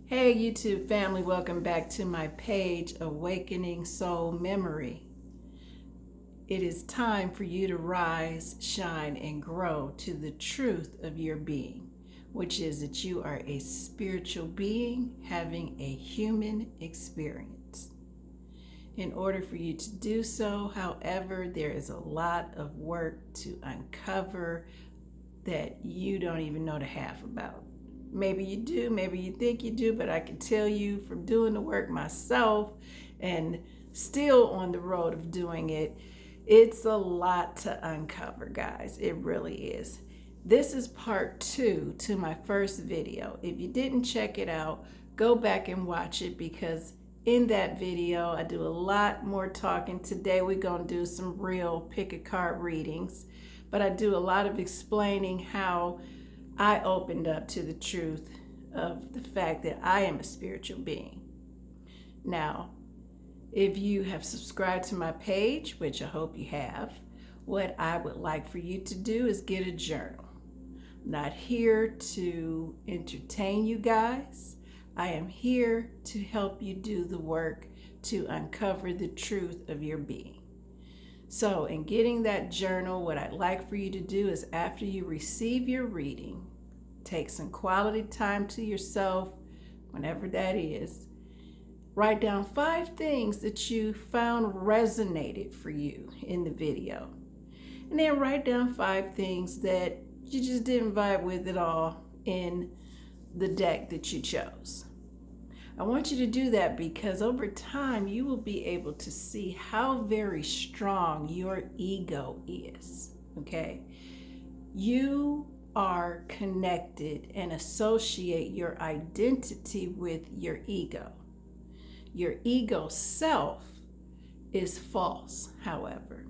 Hey YouTube family, welcome back to my page, Awakening Soul Memory. It is time for you to rise, shine, and grow to the truth of your being, which is that you are a spiritual being having a human experience. In order for you to do so, however, there is a lot of work to uncover that you don't even know the half about. Maybe you do, maybe you think you do, but I can tell you from doing the work myself and still on the road of doing it, it's a lot to uncover, guys. It really is. This is part 2 to my first video. If you didn't check it out, go back and watch it because in that video, I do a lot more talking. Today, we're going to do some real pick-a-card readings, but I do a lot of explaining how I opened up to the truth of the fact that I am a spiritual being. Now, if you have subscribed to my page, which I hope you have, what I would like for you to do is get a journal. I'm not here to entertain you guys. I am here to help you do the work to uncover the truth of your being. So in getting that journal, what I'd like for you to do is after you receive your reading, take some quality time to yourself, whenever that is. Write down 5 things that you found resonated for you in the video. And then write down 5 things that you just didn't vibe with at all in the deck that you chose. I want you to do that because over time you will be able to see how very strong your ego is, okay? You are connected and associate your identity with your ego. Your ego self is false, however.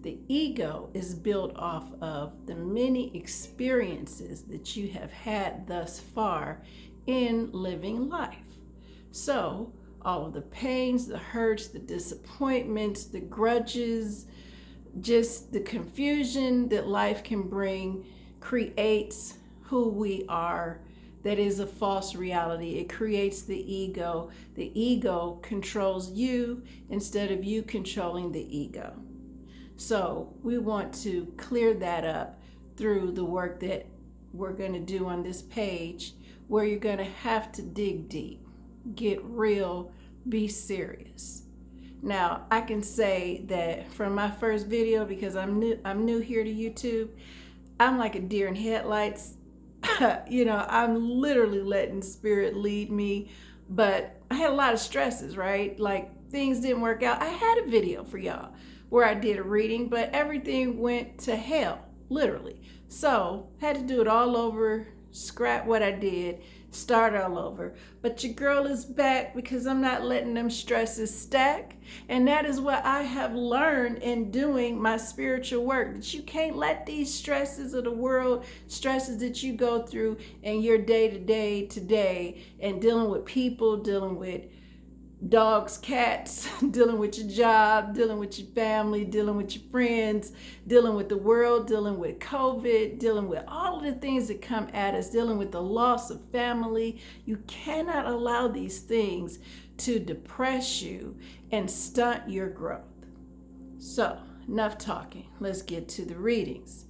The ego is built off of the many experiences that you have had thus far in living life. So, all of the pains, the hurts, the disappointments, the grudges, just the confusion that life can bring creates who we are. That is a false reality. It creates the ego. The ego controls you instead of you controlling the ego. So we want to clear that up through the work that we're going to do on this page, where you're going to have to dig deep. Get real, be serious. Now, I can say that from my first video, because I'm new here to YouTube, I'm like a deer in headlights. I'm literally letting spirit lead me, but I had a lot of stresses, right? Like things didn't work out. I had a video for y'all where I did a reading, but everything went to hell, literally. So had to do it all over, scrap what I did, start all over. But your girl is back because I'm not letting them stresses stack. And that is what I have learned in doing my spiritual work, that you can't let these stresses of the world, stresses that you go through in your day-to-day today, and dealing with people, dealing with dogs, cats, dealing with your job, dealing with your family, dealing with your friends, dealing with the world, dealing with COVID, dealing with all of the things that come at us, dealing with the loss of family. You cannot allow these things to depress you and stunt your growth. So, enough talking. Let's get to the readings.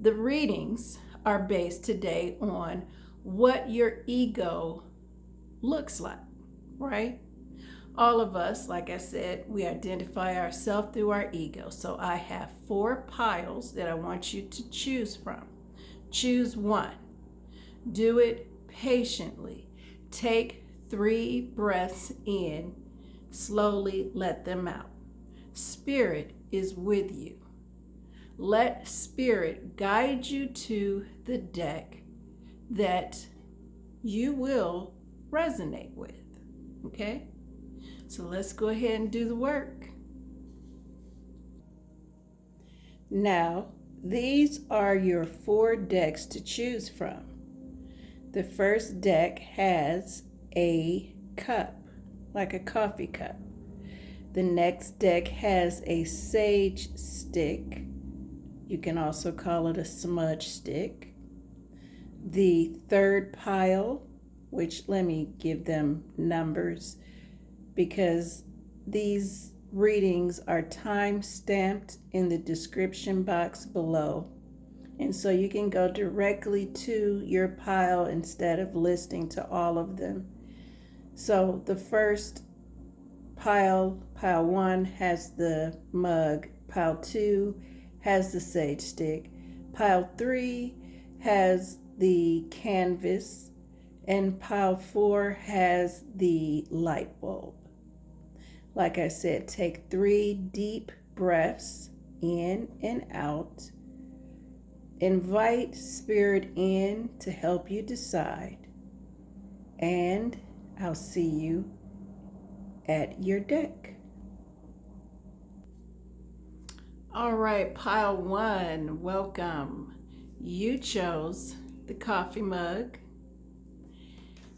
The readings are based today on what your ego looks like, right? All of us, like I said, we identify ourselves through our ego. So I have 4 piles that I want you to choose from. Choose one. Do it patiently. Take 3 breaths in. Slowly let them out. Spirit is with you. Let Spirit guide you to the deck that you will resonate with. Okay? So let's go ahead and do the work. Now, these are your 4 decks to choose from. The first deck has a cup, like a coffee cup. The next deck has a sage stick. You can also call it a smudge stick. The third pile which let me give them numbers because these readings are time stamped in the description box below. And so you can go directly to your pile instead of listening to all of them. So the first pile 1 has the mug, pile 2 has the sage stick, pile 3 has the canvas, and pile 4 has the light bulb. Like I said, take 3 deep breaths in and out. Invite spirit in to help you decide. And I'll see you at your deck. All right, pile 1, welcome. You chose the coffee mug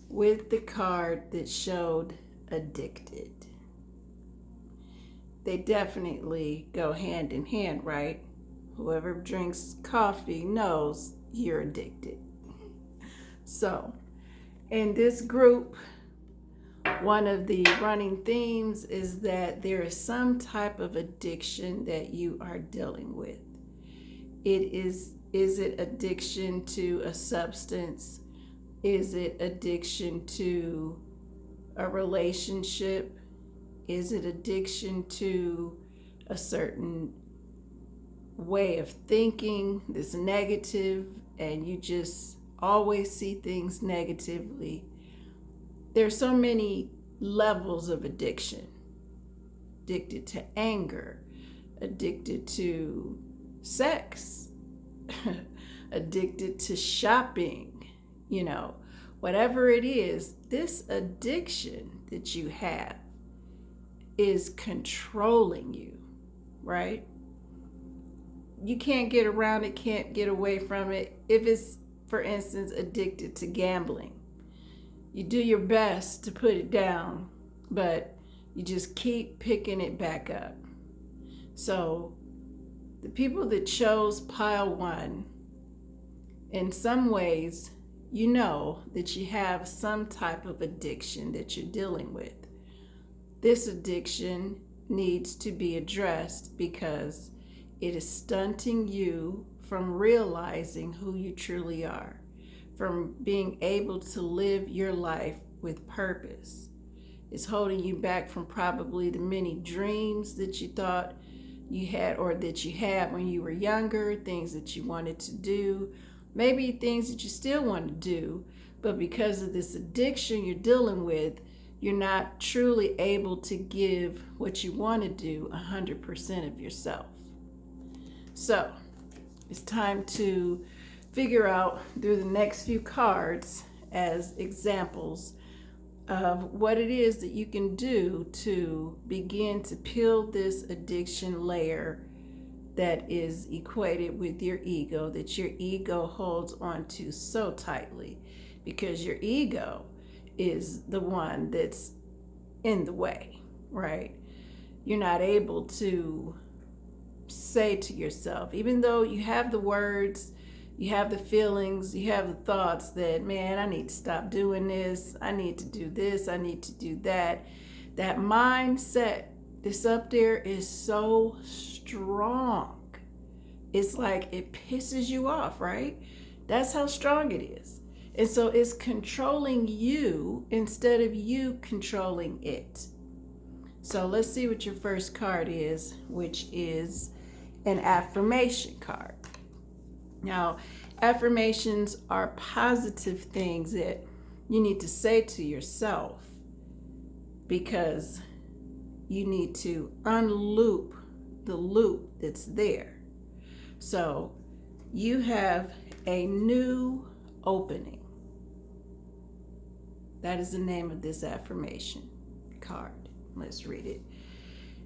with the card that showed addicted. They definitely go hand in hand, right? Whoever drinks coffee knows you're addicted. So, in this group, one of the running themes is that there is some type of addiction that you are dealing with. Is it addiction to a substance? Is it addiction to a relationship? Is it addiction to a certain way of thinking that's negative and you just always see things negatively? There's so many levels of addiction. Addicted to anger, addicted to sex, addicted to shopping, whatever it is, this addiction that you have is controlling you, right? You can't get around it, can't get away from it. If it's, for instance, addicted to gambling, you do your best to put it down, but you just keep picking it back up. So the people that chose pile 1, in some ways, you know that you have some type of addiction that you're dealing with. This addiction needs to be addressed because it is stunting you from realizing who you truly are, from being able to live your life with purpose. It's holding you back from probably the many dreams that you thought you had or that you had when you were younger, things that you wanted to do, maybe things that you still want to do, but because of this addiction you're dealing with, you're not truly able to give what you want to do 100% of yourself. So it's time to figure out through the next few cards as examples of what it is that you can do to begin to peel this addiction layer that is equated with your ego, that your ego holds on to so tightly, because your ego is the one that's in the way, right? You're not able to say to yourself, even though you have the words, you have the feelings, you have the thoughts that, man, I need to stop doing this, I need to do this, I need to do that. That mindset that's up there is so strong. It's like it pisses you off, right? That's how strong it is. And so it's controlling you instead of you controlling it. So let's see what your first card is, which is an affirmation card. Now, affirmations are positive things that you need to say to yourself because you need to unloop the loop that's there. So you have a new opening. That is the name of this affirmation card. Let's read it.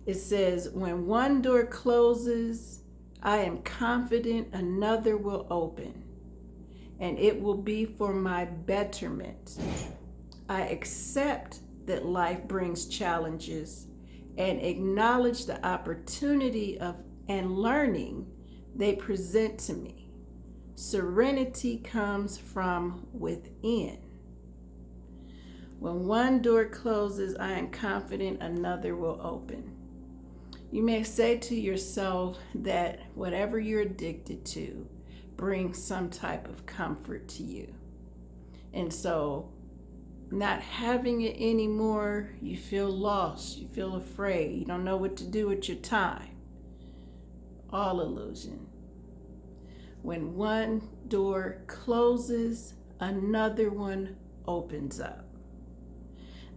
It says, when one door closes, I am confident another will open, and it will be for my betterment. I accept that life brings challenges and acknowledge the opportunity of and learning they present to me. Serenity comes from within. When one door closes, I am confident another will open. You may say to yourself that whatever you're addicted to brings some type of comfort to you. And so, not having it anymore, you feel lost, you feel afraid, you don't know what to do with your time. All illusion. When one door closes, another one opens up.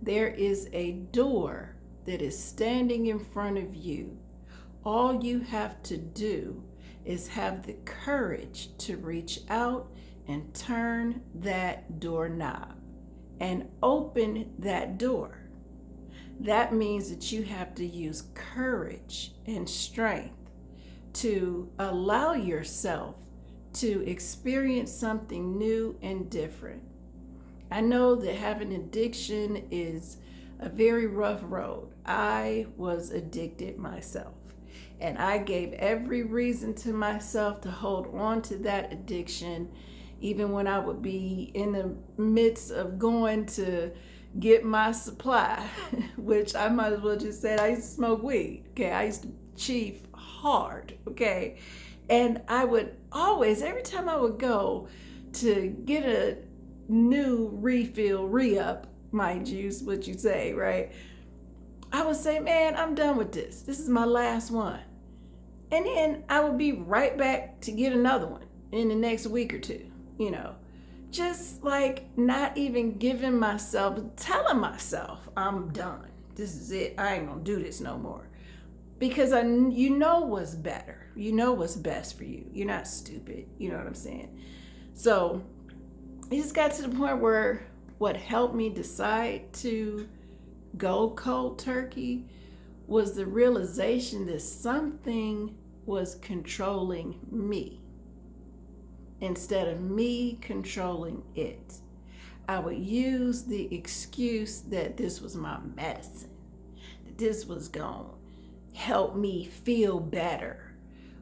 There is a door that is standing in front of you. All you have to do is have the courage to reach out and turn that doorknob and open that door. That means that you have to use courage and strength to allow yourself to experience something new and different. I know that having addiction is a very rough road. I was addicted myself, and I gave every reason to myself to hold on to that addiction, even when I would be in the midst of going to get my supply, which I might as well just say I used to smoke weed. Okay, I used to chief hard. Okay, and I would always, every time I would go to get a new refill, re-up, mind you, is what you say, right? I would say, man, I'm done with this. This is my last one. And then I would be right back to get another one in the next week or two, just like not even giving myself, telling myself, I'm done. This is it. I ain't gonna do this no more. Because you know what's better. You know what's best for you. You're not stupid. You know what I'm saying? So it just got to the point where what helped me decide to go cold turkey was the realization that something was controlling me instead of me controlling it. I would use the excuse that this was my medicine, that this was going to help me feel better,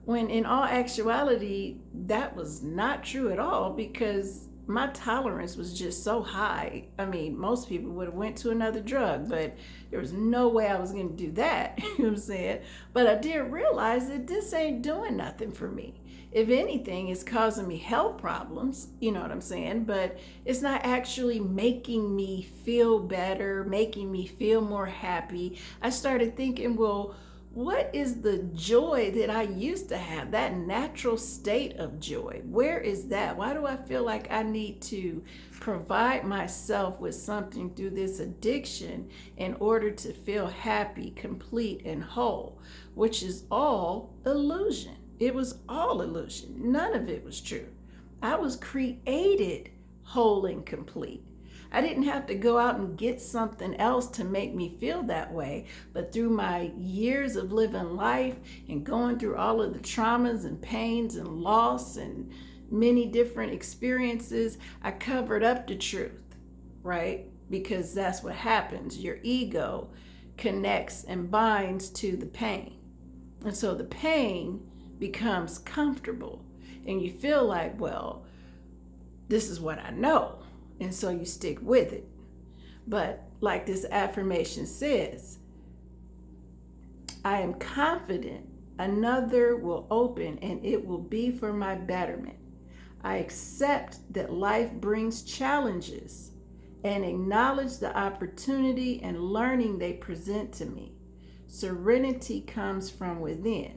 when in all actuality, that was not true at all, because my tolerance was just so high. I mean, most people would have went to another drug, but there was no way I was going to do that. You know what I'm saying? But I did realize that this ain't doing nothing for me. If anything, it's causing me health problems. You know what I'm saying? But it's not actually making me feel better, making me feel more happy. I started thinking, well, what is the joy that I used to have, that natural state of joy? Where is that? Why do I feel like I need to provide myself with something through this addiction in order to feel happy, complete, and whole? Which is all illusion. It was all illusion. None of it was true. I was created whole and complete. I didn't have to go out and get something else to make me feel that way. But through my years of living life and going through all of the traumas and pains and loss and many different experiences, I covered up the truth, right? Because that's what happens. Your ego connects and binds to the pain. And so the pain becomes comfortable. And you feel like, well, this is what I know. And so you stick with it. But like this affirmation says, I am confident another will open and it will be for my betterment. I accept that life brings challenges and acknowledge the opportunity and learning they present to me. Serenity comes from within.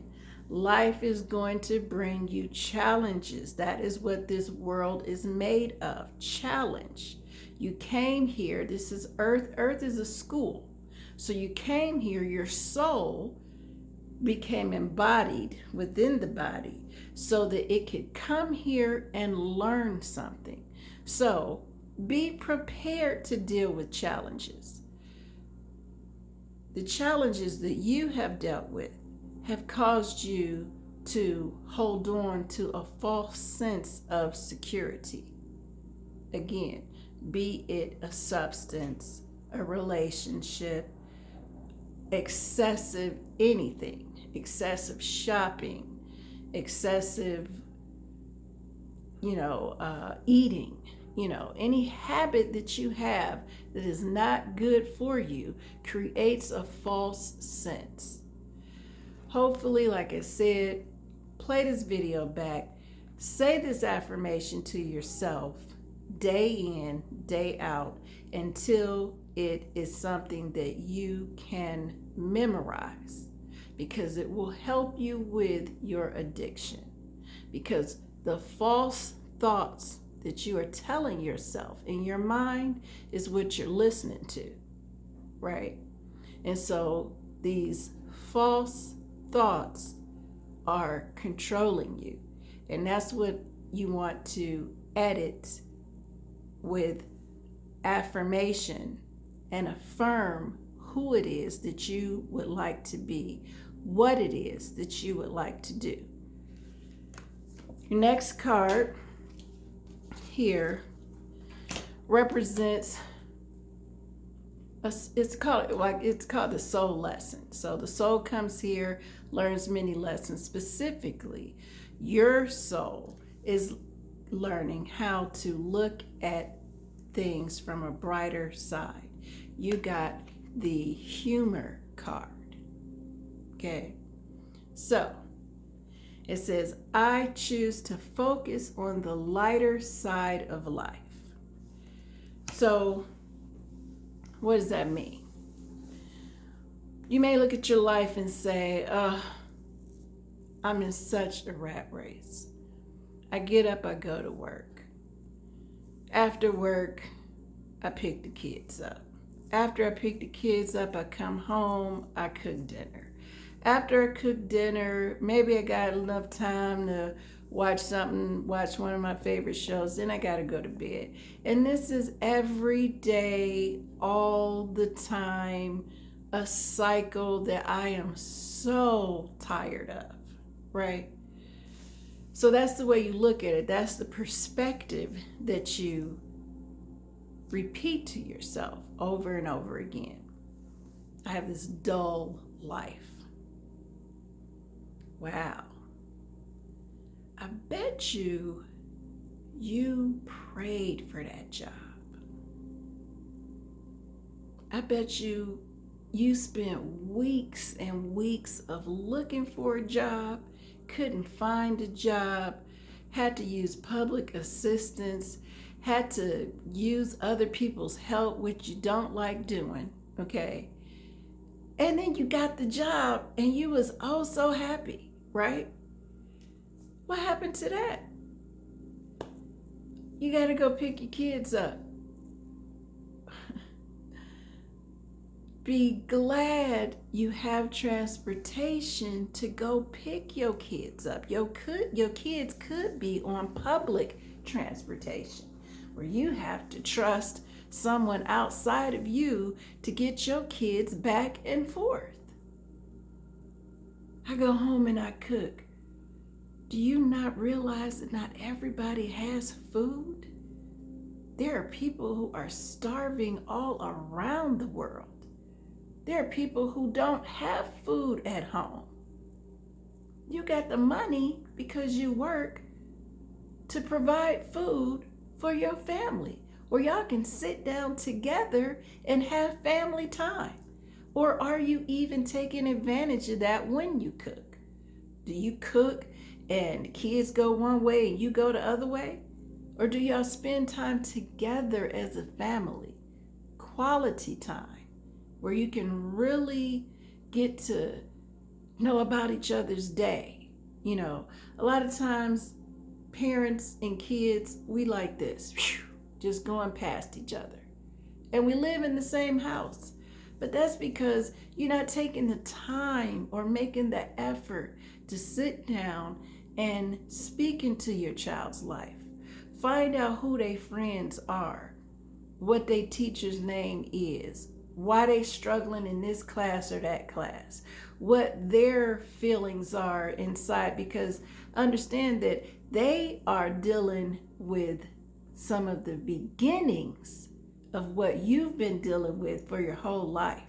Life is going to bring you challenges. That is what this world is made of. Challenge. You came here. This is earth. Earth is a school. So you came here. Your soul became embodied within the body so that it could come here and learn something. So be prepared to deal with challenges. The challenges that you have dealt with have caused you to hold on to a false sense of security. Again, be it a substance, a relationship, excessive anything, excessive shopping, excessive, eating, any habit that you have that is not good for you creates a false sense. Hopefully, like I said, play this video back. Say this affirmation to yourself day in, day out until it is something that you can memorize, because it will help you with your addiction. Because the false thoughts that you are telling yourself in your mind is what you're listening to, right? And so these false thoughts are controlling you. And that's what you want to edit with affirmation and affirm who it is that you would like to be, what it is that you would like to do. Your next card here represents it's called the soul lesson. So the soul comes here, learns many lessons. Specifically, your soul is learning how to look at things from a brighter side. You got the humor card. Okay, so it says, I choose to focus on the lighter side of life. So what does that mean? You may look at your life and say, I'm in such a rat race. I get up, I go to work. After work, I pick the kids up. After I pick the kids up, I come home, I cook dinner. After I cook dinner, maybe I got enough time to watch one of my favorite shows, then I gotta go to bed. And this is every day, all the time, a cycle that I am so tired of, right? So that's the way you look at it. That's the perspective that you repeat to yourself over and over again. I have this dull life. Wow. I bet you prayed for that job. I bet you spent weeks and weeks of looking for a job, couldn't find a job, had to use public assistance, had to use other people's help, which you don't like doing, okay? And then you got the job and you was oh so happy, right? What happened to that? You got to go pick your kids up. Be glad you have transportation to go pick your kids up. Your kids could be on public transportation, where you have to trust someone outside of you to get your kids back and forth. I go home and I cook. Do you not realize that not everybody has food? There are people who are starving all around the world. There are people who don't have food at home. You got the money because you work to provide food for your family, where y'all can sit down together and have family time. Or are you even taking advantage of that when you cook? Do you cook and the kids go one way and you go the other way? Or do y'all spend time together as a family? Quality time, where you can really get to know about each other's day. You know, a lot of times parents and kids, we like this, just going past each other. And we live in the same house. But that's because you're not taking the time or making the effort to sit down and speak into your child's life. Find out who their friends are, what their teacher's name is, why they struggling in this class or that class, what their feelings are inside, because understand that they are dealing with some of the beginnings of what you've been dealing with for your whole life.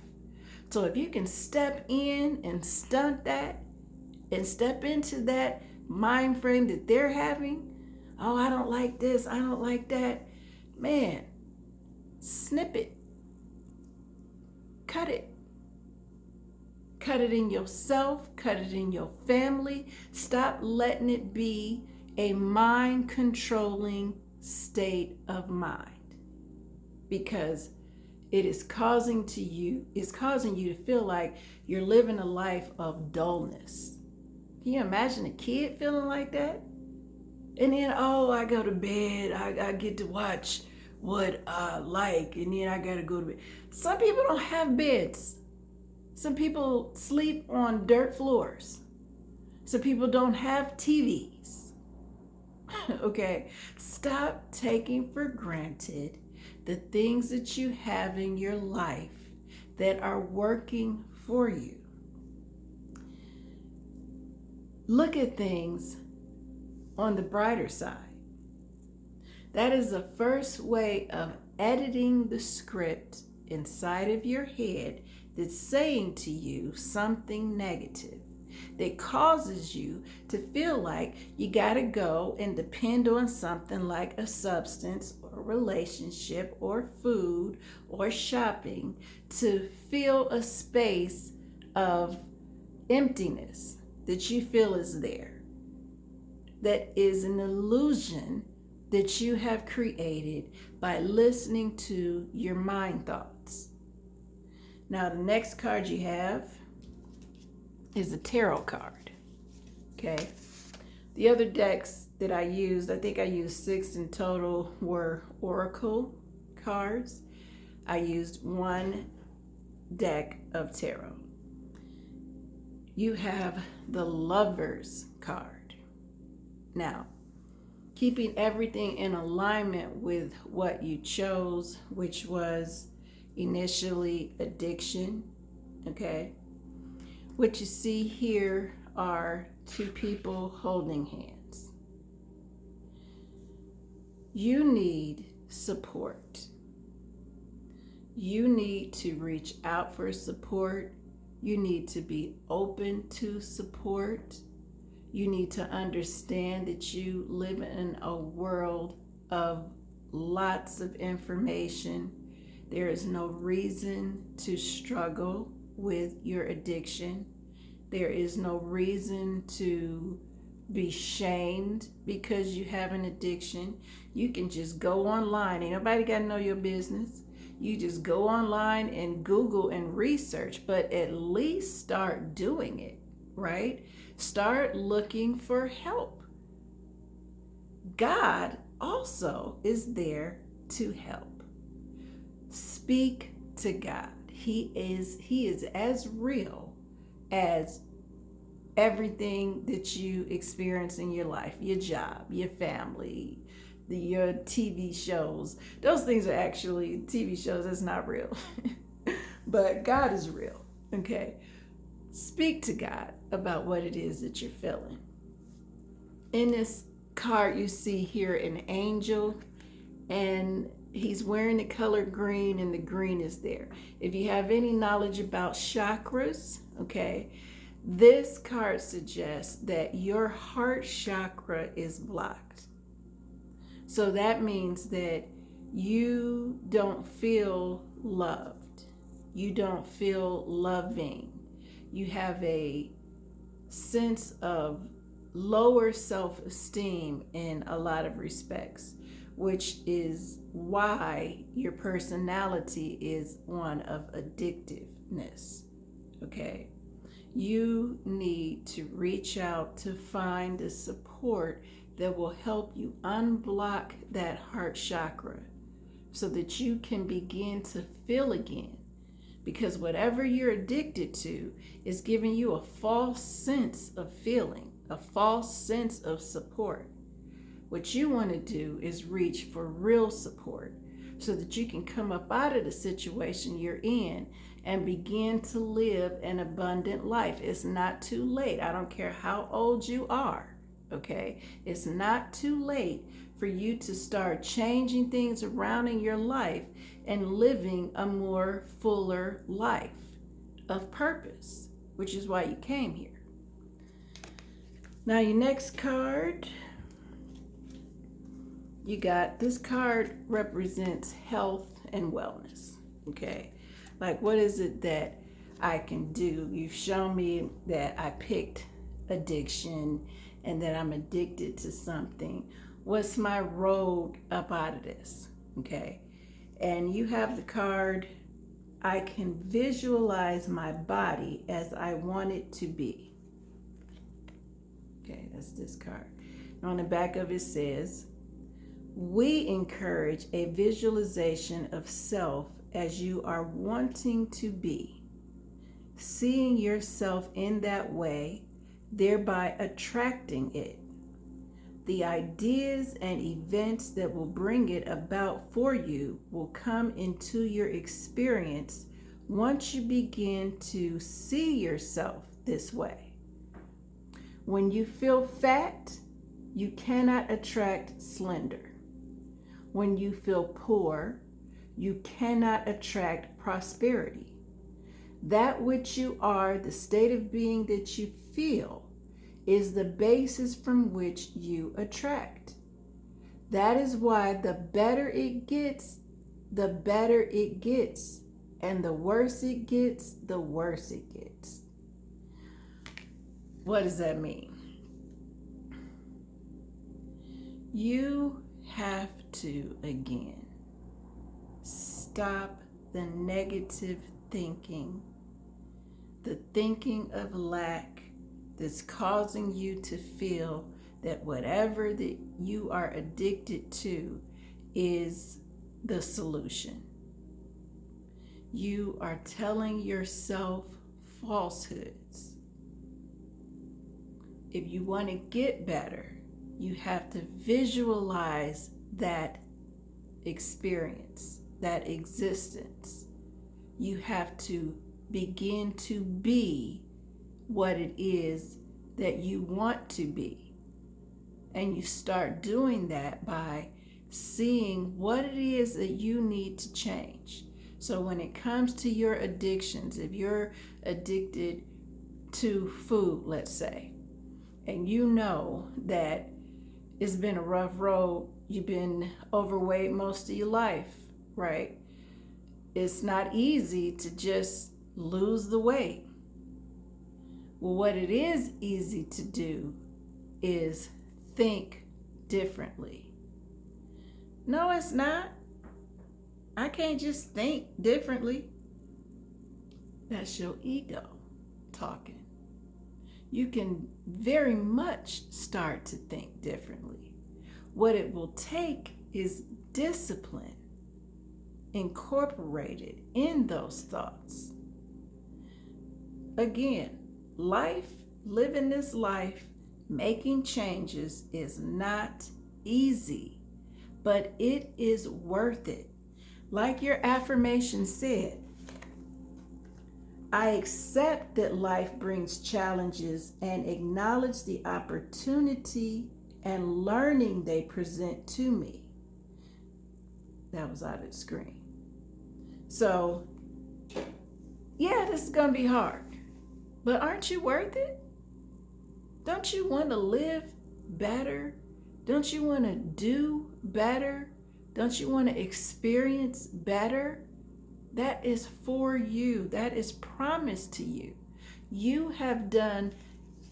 So if you can step in and stunt that and step into that mind frame that they're having, oh, I don't like this, I don't like that, man, snip it. Cut it. Cut it in yourself, cut it in your family. Stop letting it be a mind-controlling state of mind, because it is causing you to feel like you're living a life of dullness. Can you imagine a kid feeling like that? And then, oh, I go to bed, I get to watch what I like, and then I gotta go to bed. Some people don't have beds. Some people sleep on dirt floors. Some people don't have TVs. Okay, stop taking for granted the things that you have in your life that are working for you. Look at things on the brighter side. That is the first way of editing the script inside of your head that's saying to you something negative, that causes you to feel like you got to go and depend on something like a substance or relationship or food or shopping to fill a space of emptiness that you feel is there. That is an illusion that you have created by listening to your mind thoughts. Now, the next card you have is a tarot card. Okay. The other decks that I used, I think I used 6 in total, were oracle cards. I used 1 deck of tarot. You have the Lovers card. Now, keeping everything in alignment with what you chose, which was initially addiction, okay? What you see here are 2 people holding hands. You need support. You need to reach out for support. You need to be open to support. You need to understand that you live in a world of lots of information. There is no reason to struggle with your addiction. There is no reason to be shamed because you have an addiction. You can just go online. Ain't nobody got to know your business. You just go online and Google and research, but at least start doing it, right? Start looking for help. God also is there to help. Speak to God. He is as real as everything that you experience in your life, your job, your family, your TV shows. Those things are actually TV shows. That's not real. But God is real, okay? Speak to God about what it is that you're feeling. In this card, you see here an angel, and he's wearing the color green, and the green is there. If you have any knowledge about chakras, okay, this card suggests that your heart chakra is blocked. So that means that you don't feel loved. You don't feel loving. You have a sense of lower self-esteem in a lot of respects, which is why your personality is one of addictiveness, okay? You need to reach out to find the support that will help you unblock that heart chakra so that you can begin to feel again. Because whatever you're addicted to is giving you a false sense of feeling, a false sense of support. What you want to do is reach for real support so that you can come up out of the situation you're in and begin to live an abundant life. It's not too late. I don't care how old you are, okay? It's not too late for you to start changing things around in your life and living a more fuller life of purpose, which is why you came here. Now your next card you got this card represents health and wellness. Okay. Like, what is it that I can do? You've shown me that I picked addiction and that I'm addicted to something. What's my road up out of this? Okay. And you have the card, I can visualize my body as I want it to be. Okay, that's this card. And on the back of it says, we encourage a visualization of self as you are wanting to be, seeing yourself in that way, thereby attracting it. The ideas and events that will bring it about for you will come into your experience once you begin to see yourself this way. When you feel fat, you cannot attract slender. When you feel poor, you cannot attract prosperity. That which you are, the state of being that you feel, is the basis from which you attract. That is why the better it gets, the better it gets. And the worse it gets, the worse it gets. What does that mean? You have to, again, stop the negative thinking, the thinking of lack that's causing you to feel that whatever that you are addicted to is the solution. You are telling yourself falsehoods. If you want to get better, you have to visualize that experience, that existence. You have to begin to be what it is that you want to be. And you start doing that by seeing what it is that you need to change. So when it comes to your addictions, if you're addicted to food, let's say, and you know that it's been a rough road, you've been overweight most of your life, right? It's not easy to just lose the weight. Well, what it is easy to do is think differently. No, it's not. I can't just think differently. That's your ego talking. You can very much start to think differently. What it will take is discipline incorporated in those thoughts. Again, living this life, making changes is not easy, but it is worth it. Like your affirmation said, I accept that life brings challenges and acknowledge the opportunity and learning they present to me. That was out of the screen. So, yeah, this is going to be hard. But aren't you worth it? Don't you want to live better? Don't you want to do better? Don't you want to experience better? That is for you. That is promised to you. You have done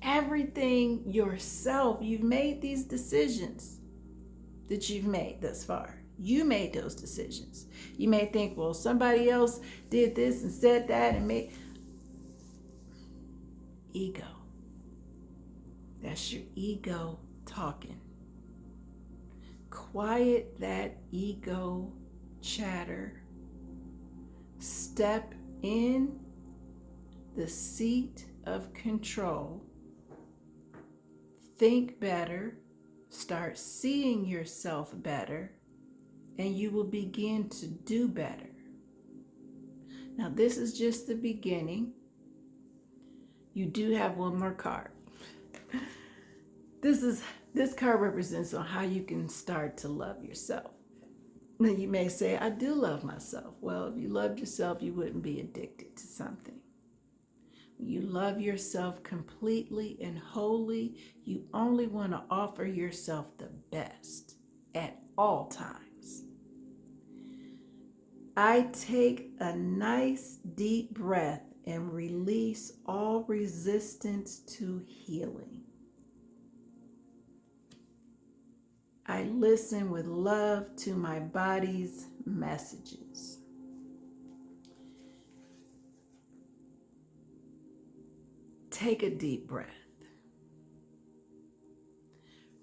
everything yourself. You've made these decisions that you've made thus far. You made those decisions. You may think, well, somebody else did this and said that and made... Ego. That's your ego talking. Quiet that ego chatter. Step in the seat of control. Think better. Start seeing yourself better. And you will begin to do better. Now, this is just the beginning. You do have one more card. This card represents on how you can start to love yourself. Now you may say, I do love myself. Well, if you loved yourself, you wouldn't be addicted to something. When you love yourself completely and wholly, you only want to offer yourself the best at all times. I take a nice deep breath and release all resistance to healing. I listen with love to my body's messages. Take a deep breath.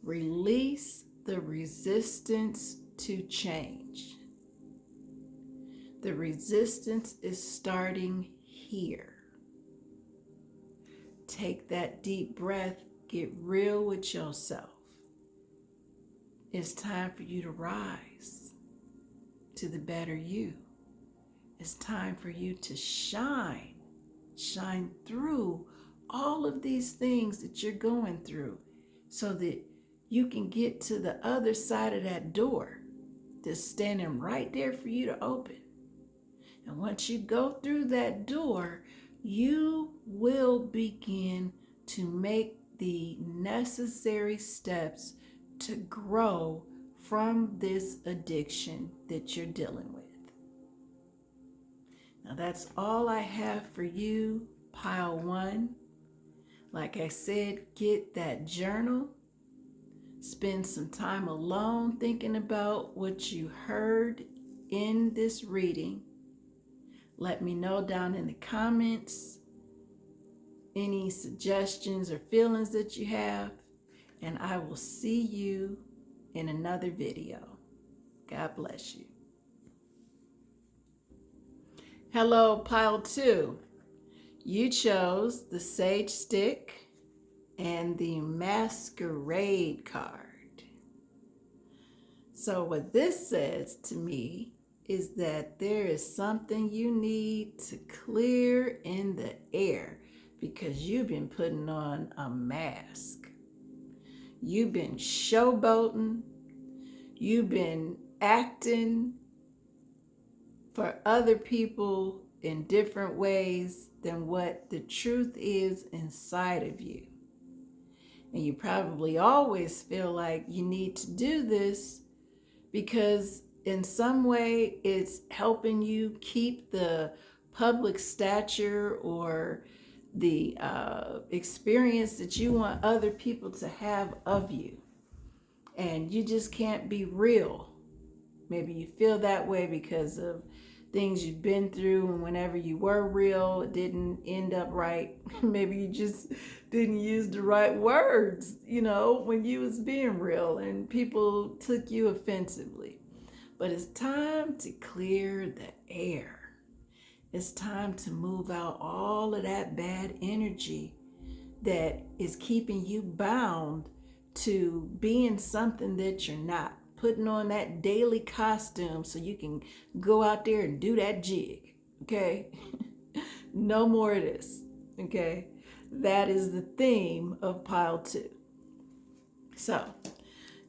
Release the resistance to change. The resistance is starting here. Take that deep breath. Get real with yourself. It's time for you to rise to the better you. It's time for you to shine through all of these things that you're going through so that you can get to the other side of that door that's standing right there for you to open. And once you go through that door, you will begin to make the necessary steps to grow from this addiction that you're dealing with. Now that's all I have for you, pile one. Like I said, get that journal. Spend some time alone thinking about what you heard in this reading. Let me know down in the comments any suggestions or feelings that you have, and I will see you in another video. God bless you. Hello, pile two. You chose the Sage Stick and the Masquerade card. So what this says to me is that there is something you need to clear in the air because you've been putting on a mask. You've been showboating. You've been acting for other people in different ways than what the truth is inside of you. And you probably always feel like you need to do this because in some way it's helping you keep the public stature or the experience that you want other people to have of you. And you just can't be real. Maybe you feel that way because of things you've been through, and whenever you were real, it didn't end up right. Maybe you just didn't use the right words, when you was being real, and people took you offensively. But it's time to clear the air. It's time to move out all of that bad energy that is keeping you bound to being something that you're not. Putting on that daily costume so you can go out there and do that jig, okay? No more of this, okay? That is the theme of pile two. So,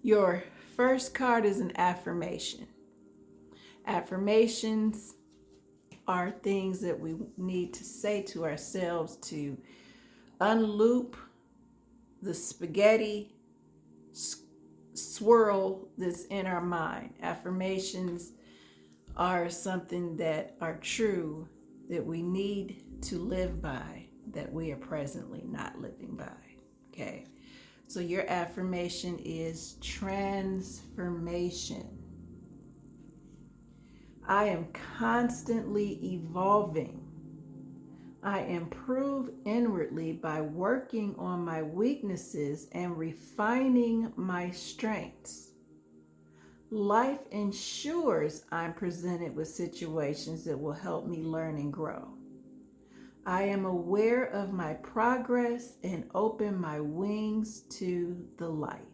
your first card is an affirmation. Affirmations are things that we need to say to ourselves to unloop the spaghetti swirl that's in our mind. Affirmations are something that are true, that we need to live by, that we are presently not living by. Okay, so your affirmation is transformation. I am constantly evolving. I improve inwardly by working on my weaknesses and refining my strengths. Life ensures I'm presented with situations that will help me learn and grow. I am aware of my progress and open my wings to the light.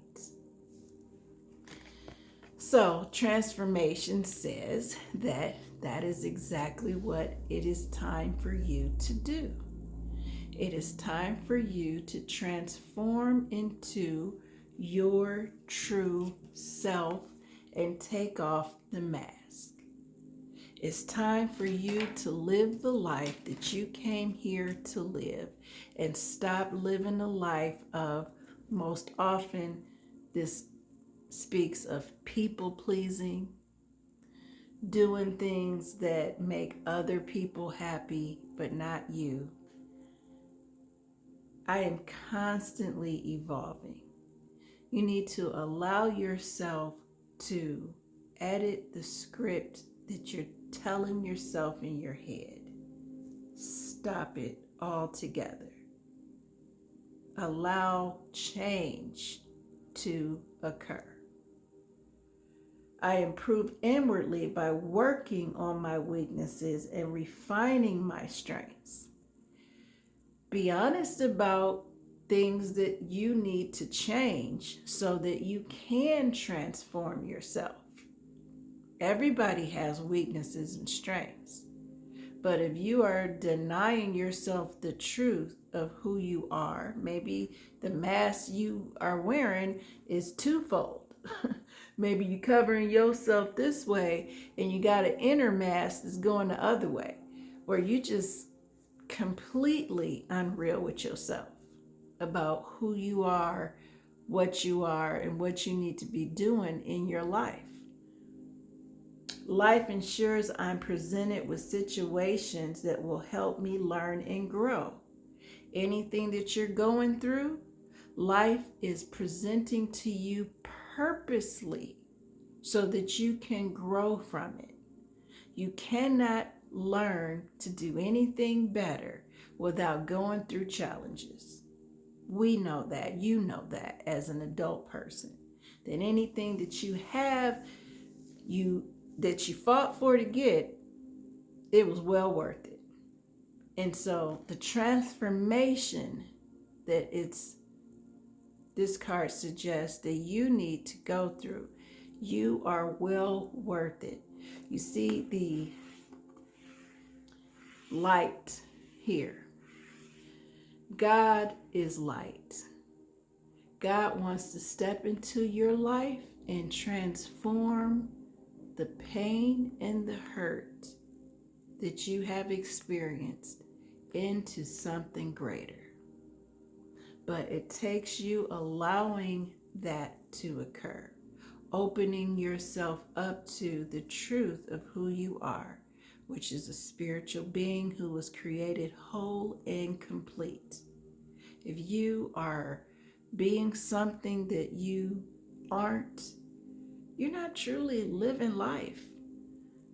So, transformation says that is exactly what it is time for you to do. It is time for you to transform into your true self and take off the mask. It's time for you to live the life that you came here to live and stop living a life of most often this speaks of people pleasing, doing things that make other people happy but not you. I am constantly evolving. You need to allow yourself to edit the script that you're telling yourself in your head. Stop it altogether. Allow change to occur. I improve inwardly by working on my weaknesses and refining my strengths. Be honest about things that you need to change so that you can transform yourself. Everybody has weaknesses and strengths. But if you are denying yourself the truth of who you are, maybe the mask you are wearing is twofold. Maybe you're covering yourself this way and you got an inner mask that's going the other way, where you just completely unreal with yourself about who you are, and what you need to be doing in your life. Life ensures I'm presented with situations that will help me learn and grow. Anything that you're going through, life is presenting to you purposely so that you can grow from it. You cannot learn to do anything better without going through challenges. We know that. You know that as an adult person. That anything that you have, that you fought for to get, it was well worth it. And so the transformation that this card suggests that you need to go through, you are well worth it. You see the light here. God is light. God wants to step into your life and transform the pain and the hurt that you have experienced into something greater. But it takes you allowing that to occur, opening yourself up to the truth of who you are, which is a spiritual being who was created whole and complete. If you are being something that you aren't, you're not truly living life.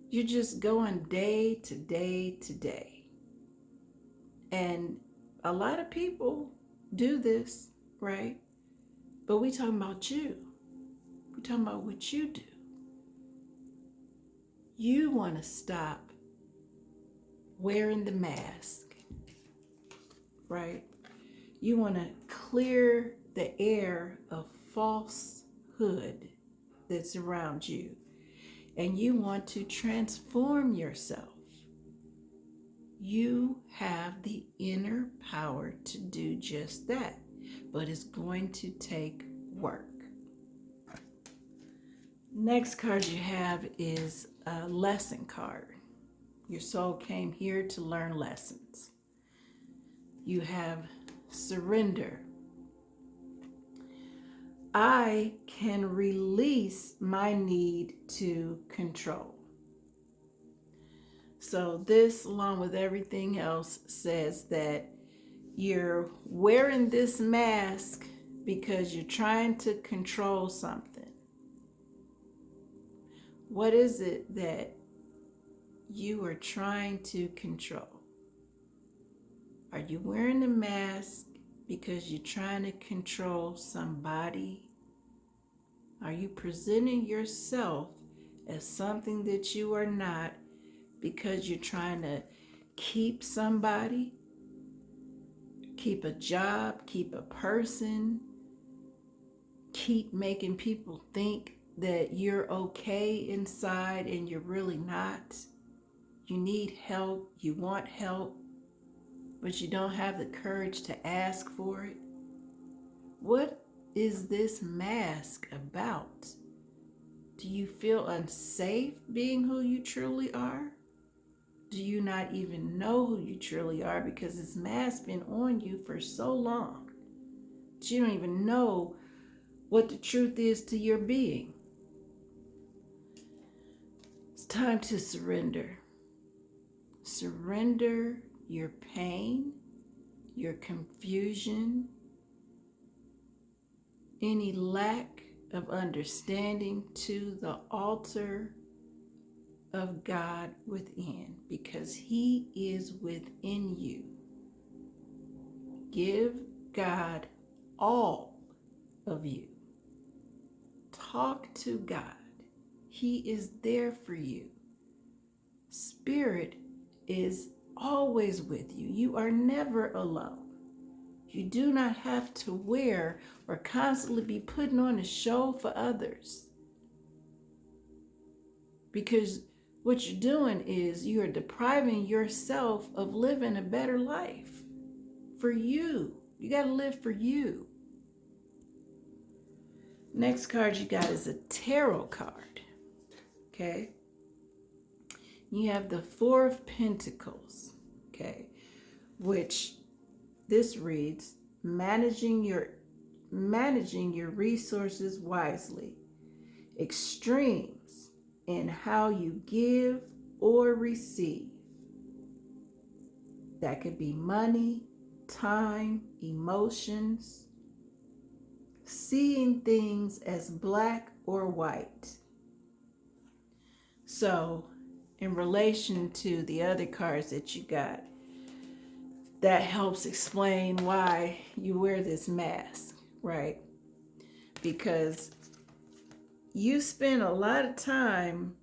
You're just going day to day to day. And a lot of people do this, right? But we talking about you. We're talking about what you do. You want to stop wearing the mask, right? You want to clear the air of falsehood that's around you. And you want to transform yourself. You have the inner power to do just that, but it's going to take work. Next card you have is a lesson card. Your soul came here to learn lessons. You have surrender. I can release my need to control. So this, along with everything else, says that you're wearing this mask because you're trying to control something. What is it that you are trying to control? Are you wearing the mask because you're trying to control somebody? Are you presenting yourself as something that you are not because you're trying to keep somebody, keep a job, keep a person, keep making people think that you're okay inside and you're really not? You need help, you want help, but you don't have the courage to ask for it. What is this mask about? Do you feel unsafe being who you truly are? Do you not even know who you truly are because this mask been on you for so long that you don't even know what the truth is to your being. It's time to surrender. Surrender your pain, your confusion, any lack of understanding to the altar of God within, because He is within you. Give God all of you. Talk to God. He is there for you. Spirit is always with you. You are never alone. You do not have to wear or constantly be putting on a show for others. Because what you're doing is you are depriving yourself of living a better life for you. You got to live for you. Next card you got is a tarot card. Okay. You have the Four of Pentacles. Okay. Which this reads, managing your resources wisely. Extremes in how you give or receive. That could be money, time, emotions. Seeing things as black or white. So, in relation to the other cards that you got, that helps explain why you wear this mask, right? Because you spend a lot of time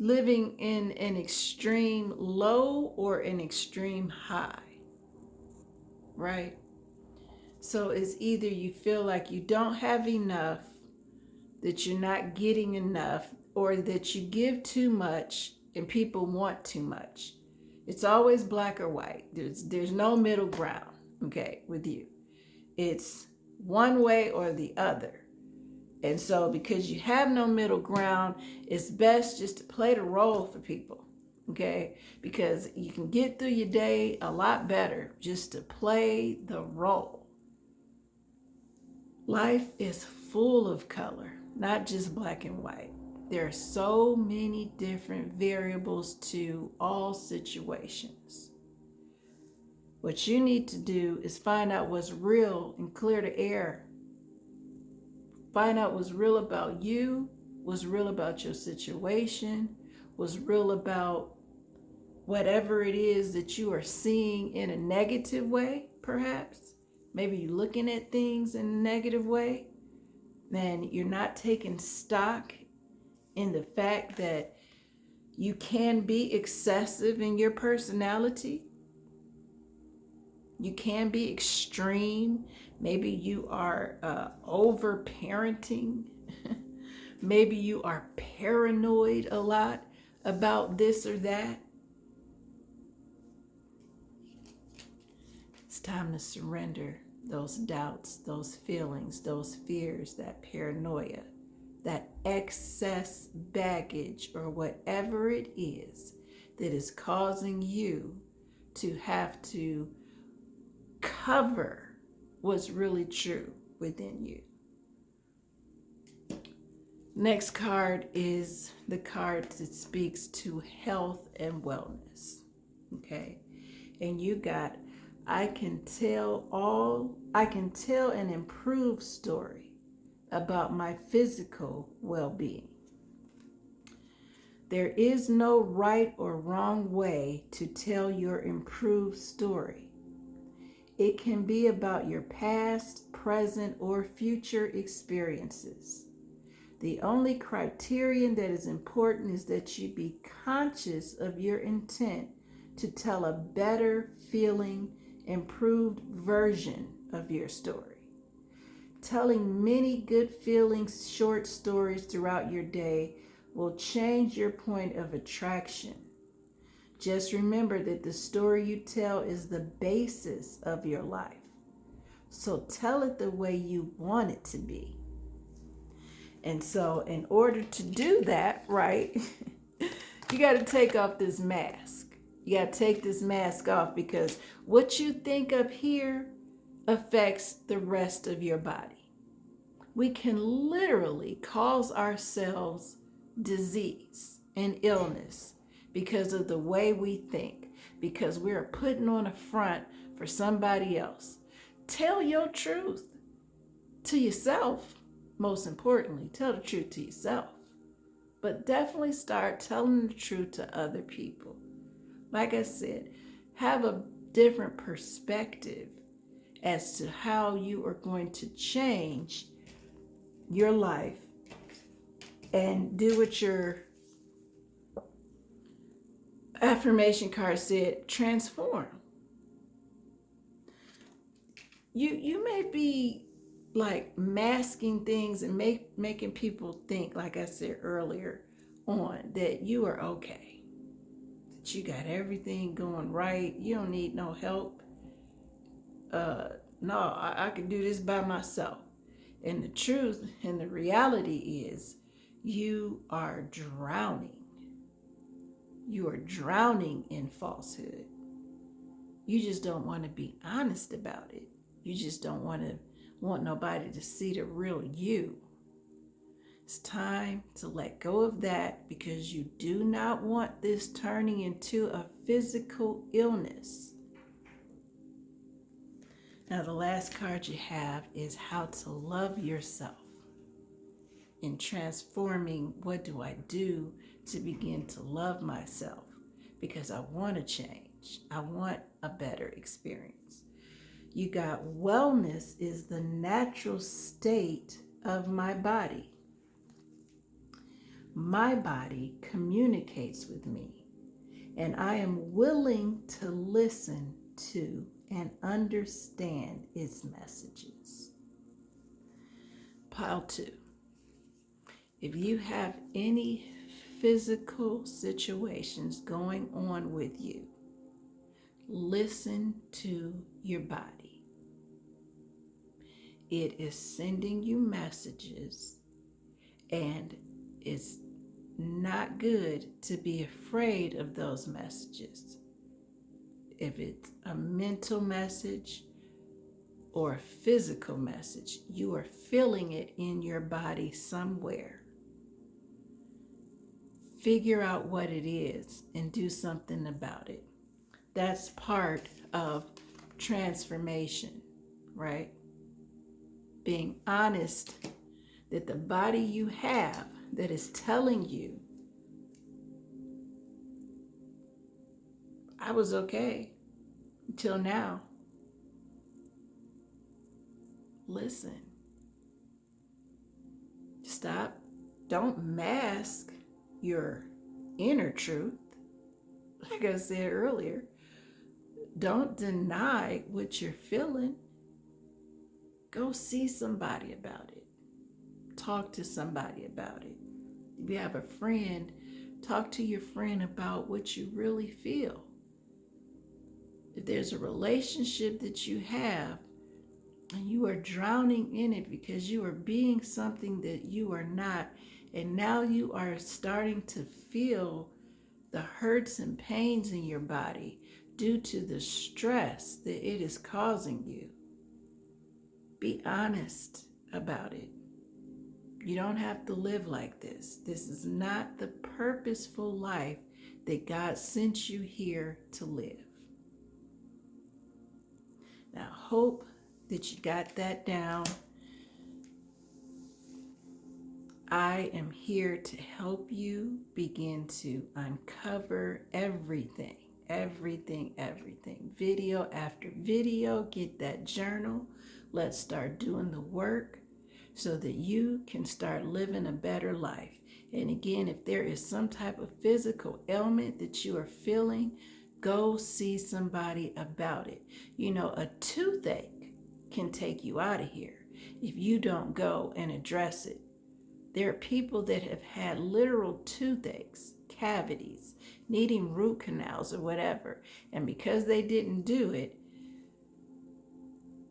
living in an extreme low or an extreme high, right? So it's either you feel like you don't have enough, that you're not getting enough, or that you give too much and people want too much. It's always black or white. There's no middle ground, okay, with you. It's one way or the other. And so because you have no middle ground, it's best just to play the role for people, okay? Because you can get through your day a lot better just to play the role. Life is full of color, not just black and white. There are so many different variables to all situations. What you need to do is find out what's real and clear the air. Find out what's real about you, what's real about your situation, what's real about whatever it is that you are seeing in a negative way, perhaps. Maybe you're looking at things in a negative way, then you're not taking stock in the fact that you can be excessive in your personality. You can be extreme. Maybe you are over-parenting. Maybe you are paranoid a lot about this or that. It's time to surrender those doubts, those feelings, those fears, that paranoia, that excess baggage, or whatever it is that is causing you to have to cover what's really true within you. Next card is the card that speaks to health and wellness. Okay. And you got, I can tell an improved story about my physical well-being. There is no right or wrong way to tell your improved story. It can be about your past, present, or future experiences. The only criterion that is important is that you be conscious of your intent to tell a better feeling, improved version of your story. Telling many good feeling short stories throughout your day will change your point of attraction. Just remember that the story you tell is the basis of your life. So tell it the way you want it to be. And so in order to do that, right, you got to take off this mask. You got to take this mask off, because what you think up here affects the rest of your body. We can literally cause ourselves disease and illness because of the way we think, because we're putting on a front for somebody else. Tell your truth to yourself. Most importantly, tell the truth to yourself. But definitely start telling the truth to other people. Like I said, have a different perspective as to how you are going to change your life and do what your affirmation card said: transform. You may be like masking things and making people think, like I said earlier on, that you are okay, that you got everything going right, you don't need no help. No, I can do this by myself. And the truth and the reality is, you are drowning. You are drowning in falsehood. You just don't want to be honest about it. You just don't want nobody to see the real you. It's time to let go of that, because you do not want this turning into a physical illness. Now, the last card you have is how to love yourself. In transforming, what do I do to begin to love myself? Because I want to change. I want a better experience. You got wellness is the natural state of my body. My body communicates with me, and I am willing to listen to and understand its messages. Pile 2. If you have any physical situations going on with you, listen to your body. It is sending you messages, and it's not good to be afraid of those messages. If it's a mental message or a physical message, you are feeling it in your body somewhere. Figure out what it is and do something about it. That's part of transformation, right? Being honest that the body you have that is telling you, I was okay until now. Listen. Stop. Don't mask your inner truth. Like I said earlier, don't deny what you're feeling. Go see somebody about it. Talk to somebody about it. If you have a friend, talk to your friend about what you really feel. If there's a relationship that you have and you are drowning in it because you are being something that you are not, and now you are starting to feel the hurts and pains in your body due to the stress that it is causing you, be honest about it. You don't have to live like this. This is not the purposeful life that God sent you here to live. Now, hope that you got that down. I am here to help you begin to uncover everything. Video after video. Get that journal. Let's start doing the work so that you can start living a better life. And again, if there is some type of physical ailment that you are feeling, go see somebody about it. You know, a toothache can take you out of here if you don't go and address it. There are people that have had literal toothaches, cavities, needing root canals or whatever. And because they didn't do it,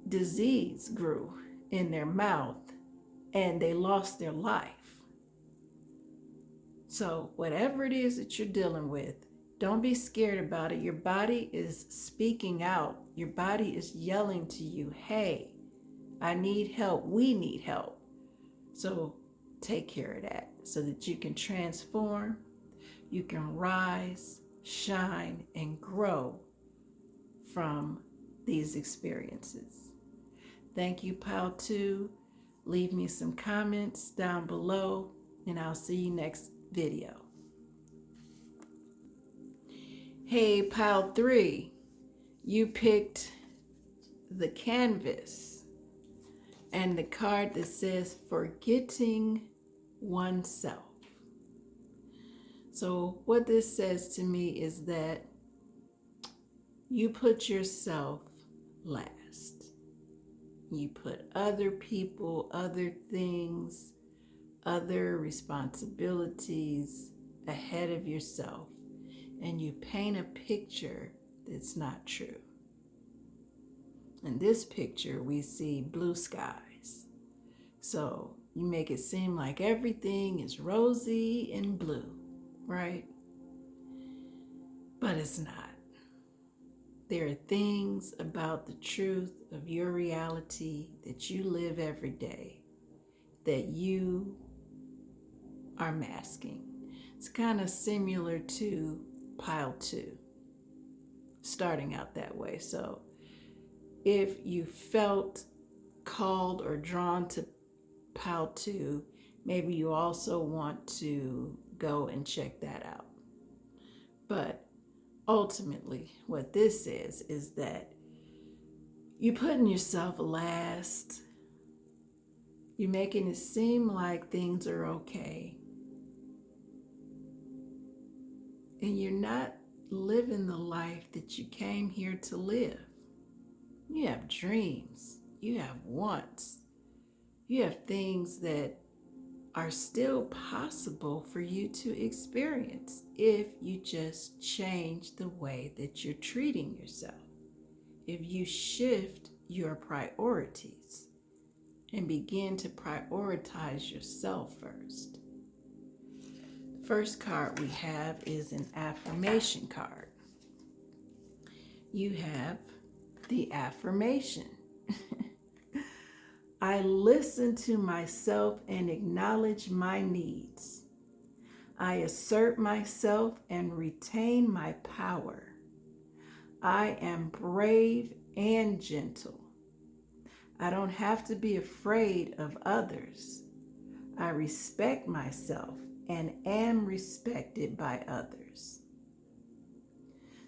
disease grew in their mouth and they lost their life. So whatever it is that you're dealing with, Don't be scared about it. Your body is speaking out. Your body is yelling to you, hey, I need help. We need help. So take care of that so that you can transform, you can rise, shine, and grow from these experiences. Thank you, Pile 2. Leave me some comments down below, and I'll see you next video. Hey, Pile 3, you picked the canvas and the card that says forgetting oneself. So what this says to me is that you put yourself last. You put other people, other things, other responsibilities ahead of yourself, and you paint a picture that's not true. In this picture, we see blue skies. So you make it seem like everything is rosy and blue, right? But it's not. There are things about the truth of your reality that you live every day that you are masking. It's kind of similar to Pile 2, starting out that way. So if you felt called or drawn to Pile 2, maybe you also want to go and check that out. But ultimately, what this is that you're putting yourself last. You're making it seem like things are okay. And you're not living the life that you came here to live. You have dreams. You have wants. You have things that are still possible for you to experience if you just change the way that you're treating yourself. If you shift your priorities and begin to prioritize yourself first. The first card we have is an affirmation card. You have the affirmation. I listen to myself and acknowledge my needs. I assert myself and retain my power. I am brave and gentle. I don't have to be afraid of others. I respect myself and am respected by others.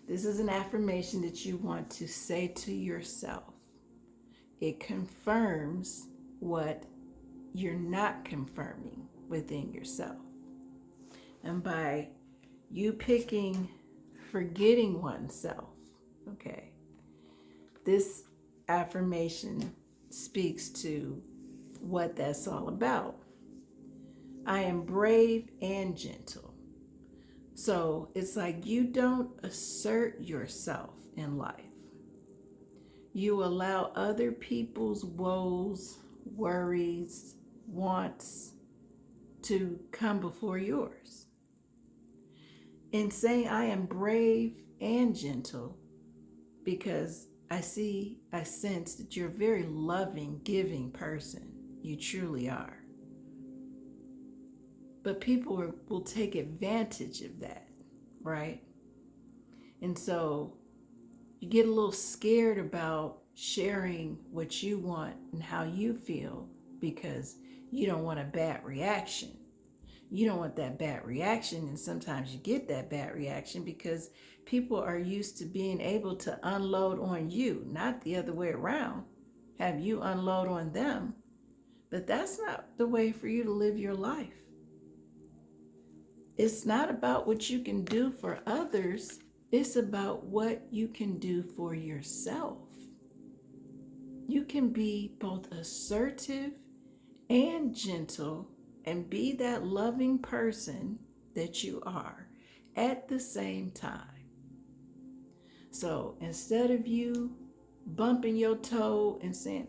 This is an affirmation that you want to say to yourself. It confirms what you're not confirming within yourself. And by you picking forgetting oneself, okay, this affirmation speaks to what that's all about. I am brave and gentle. So it's like you don't assert yourself in life. You allow other people's woes, worries, wants to come before yours. In saying I am brave and gentle, because I sense that you're a very loving, giving person. You truly are. But people will take advantage of that, right? And so you get a little scared about sharing what you want and how you feel because you don't want a bad reaction. You don't want that bad reaction, and sometimes you get that bad reaction because people are used to being able to unload on you, not the other way around, have you unload on them. But that's not the way for you to live your life. It's not about what you can do for others. It's about what you can do for yourself. You can be both assertive and gentle and be that loving person that you are at the same time. So instead of you bumping your toe and saying,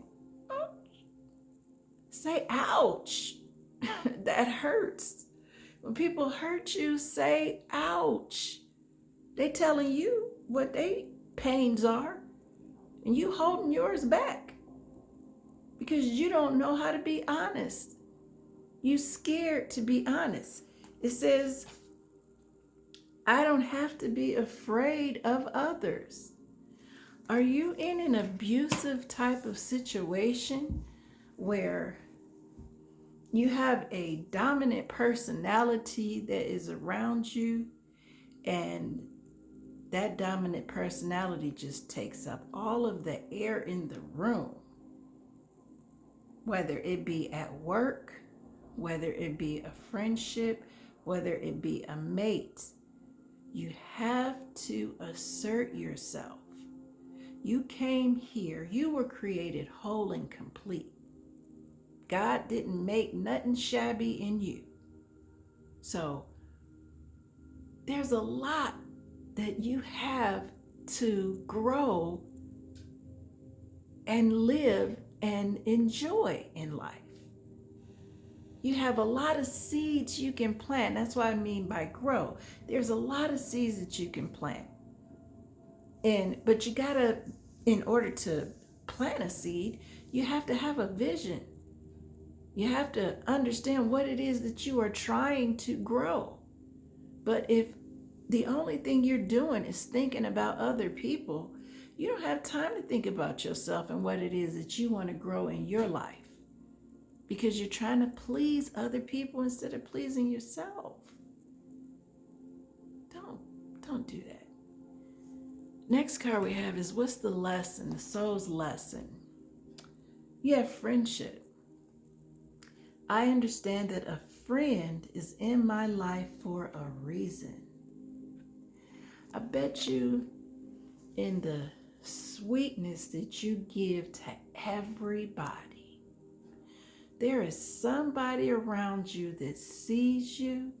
ouch, say, ouch, that hurts. When people hurt you, say, ouch. They telling you what they pains are, and you holding yours back because you don't know how to be honest. You scared to be honest. It says, I don't have to be afraid of others. Are you in an abusive type of situation where you have a dominant personality that is around you, and that dominant personality just takes up all of the air in the room, whether it be at work, whether it be a friendship, whether it be a mate? You have to assert yourself. You came here, you were created whole and complete. God didn't make nothing shabby in you. So there's a lot that you have to grow and live and enjoy in life. You have a lot of seeds you can plant. That's what I mean by grow. There's a lot of seeds that you can plant. But you gotta, in order to plant a seed, you have to have a vision. You have to understand what it is that you are trying to grow. But if the only thing you're doing is thinking about other people, you don't have time to think about yourself and what it is that you want to grow in your life, because you're trying to please other people instead of pleasing yourself. Don't do that. Next card we have is, what's the lesson, the soul's lesson? You have friendship. I understand that a friend is in my life for a reason. I bet you in the sweetness that you give to everybody, there is somebody around you that sees you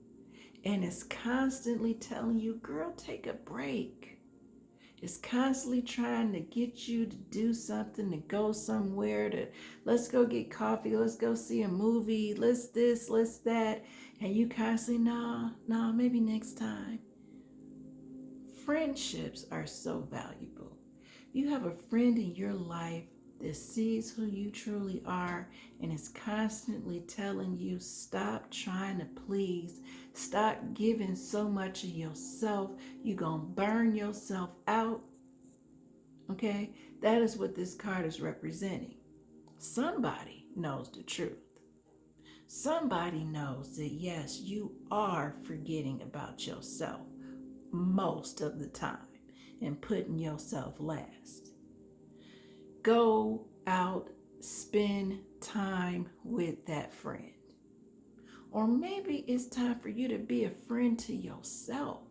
and is constantly telling you, girl, take a break. It's constantly trying to get you to do something, to go somewhere, to let's go get coffee, let's go see a movie, let's this, let's that. And you constantly, no, maybe next time. Friendships are so valuable. You have a friend in your life that sees who you truly are and is constantly telling you, stop trying to please, stop giving so much of yourself, you're gonna burn yourself out. Okay, that is what this card is representing. Somebody knows the truth. Somebody knows that yes, you are forgetting about yourself most of the time and putting yourself last. Go out, spend time with that friend. Or maybe it's time for you to be a friend to yourself.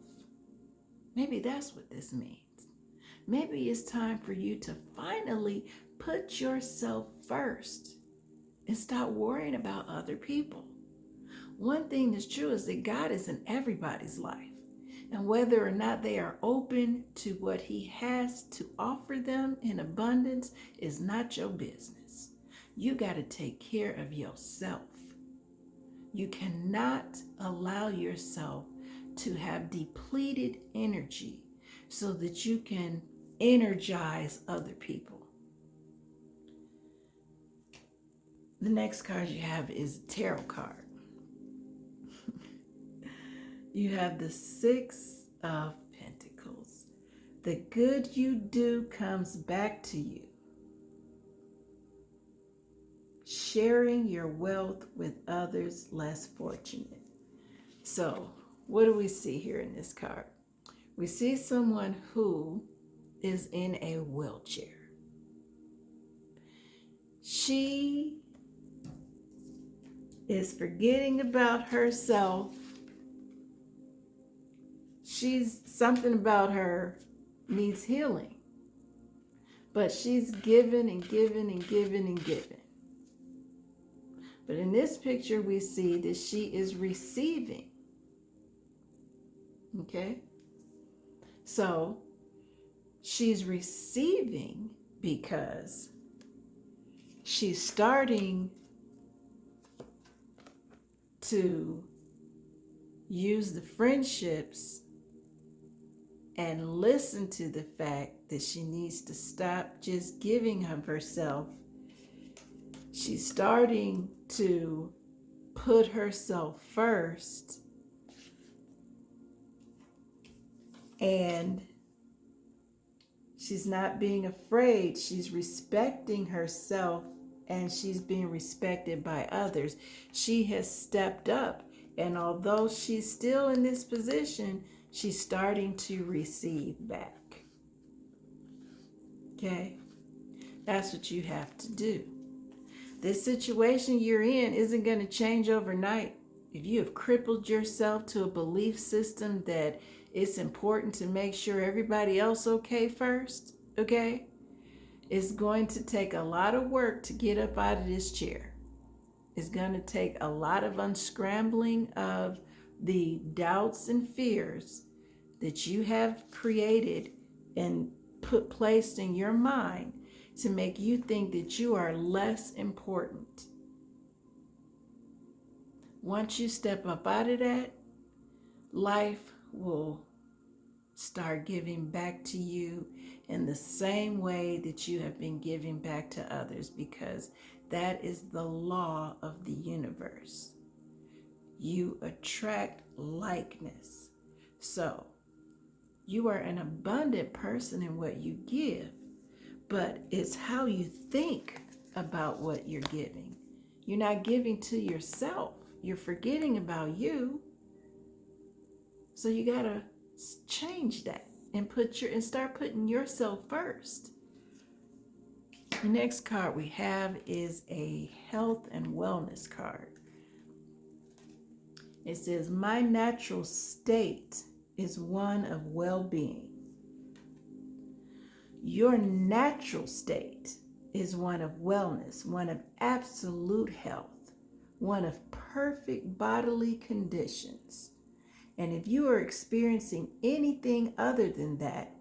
Maybe that's what this means. Maybe it's time for you to finally put yourself first and stop worrying about other people. One thing that's true is that God is in everybody's life. And whether or not they are open to what he has to offer them in abundance is not your business. You got to take care of yourself. You cannot allow yourself to have depleted energy so that you can energize other people. The next card you have is a tarot card. You have the Six of Pentacles. The good you do comes back to you. Sharing your wealth with others less fortunate. So, what do we see here in this card? We see someone who is in a wheelchair. She is forgetting about herself. Something about her needs healing. But she's given and given and given and given. But in this picture, we see that she is receiving. Okay? So she's receiving because she's starting to use the friendships and listen to the fact that she needs to stop just giving of herself. She's starting to put herself first, and she's not being afraid. She's respecting herself, and she's being respected by others. She has stepped up, and although she's still in this position, she's starting to receive back. Okay? That's what you have to do. This situation you're in isn't going to change overnight. If you have crippled yourself to a belief system that it's important to make sure everybody else okay first, okay? It's going to take a lot of work to get up out of this chair. It's going to take a lot of unscrambling of the doubts and fears that you have created and placed in your mind to make you think that you are less important. Once you step up out of that, life will start giving back to you in the same way that you have been giving back to others, because that is the law of the universe. You attract likeness. So you are an abundant person in what you give, but it's how you think about what you're giving. You're not giving to yourself. You're forgetting about you. So you gotta change that and start putting yourself first. The next card we have is a health and wellness card. It says, my natural state is one of well-being. Your natural state is one of wellness, one of absolute health, one of perfect bodily conditions. And if you are experiencing anything other than that,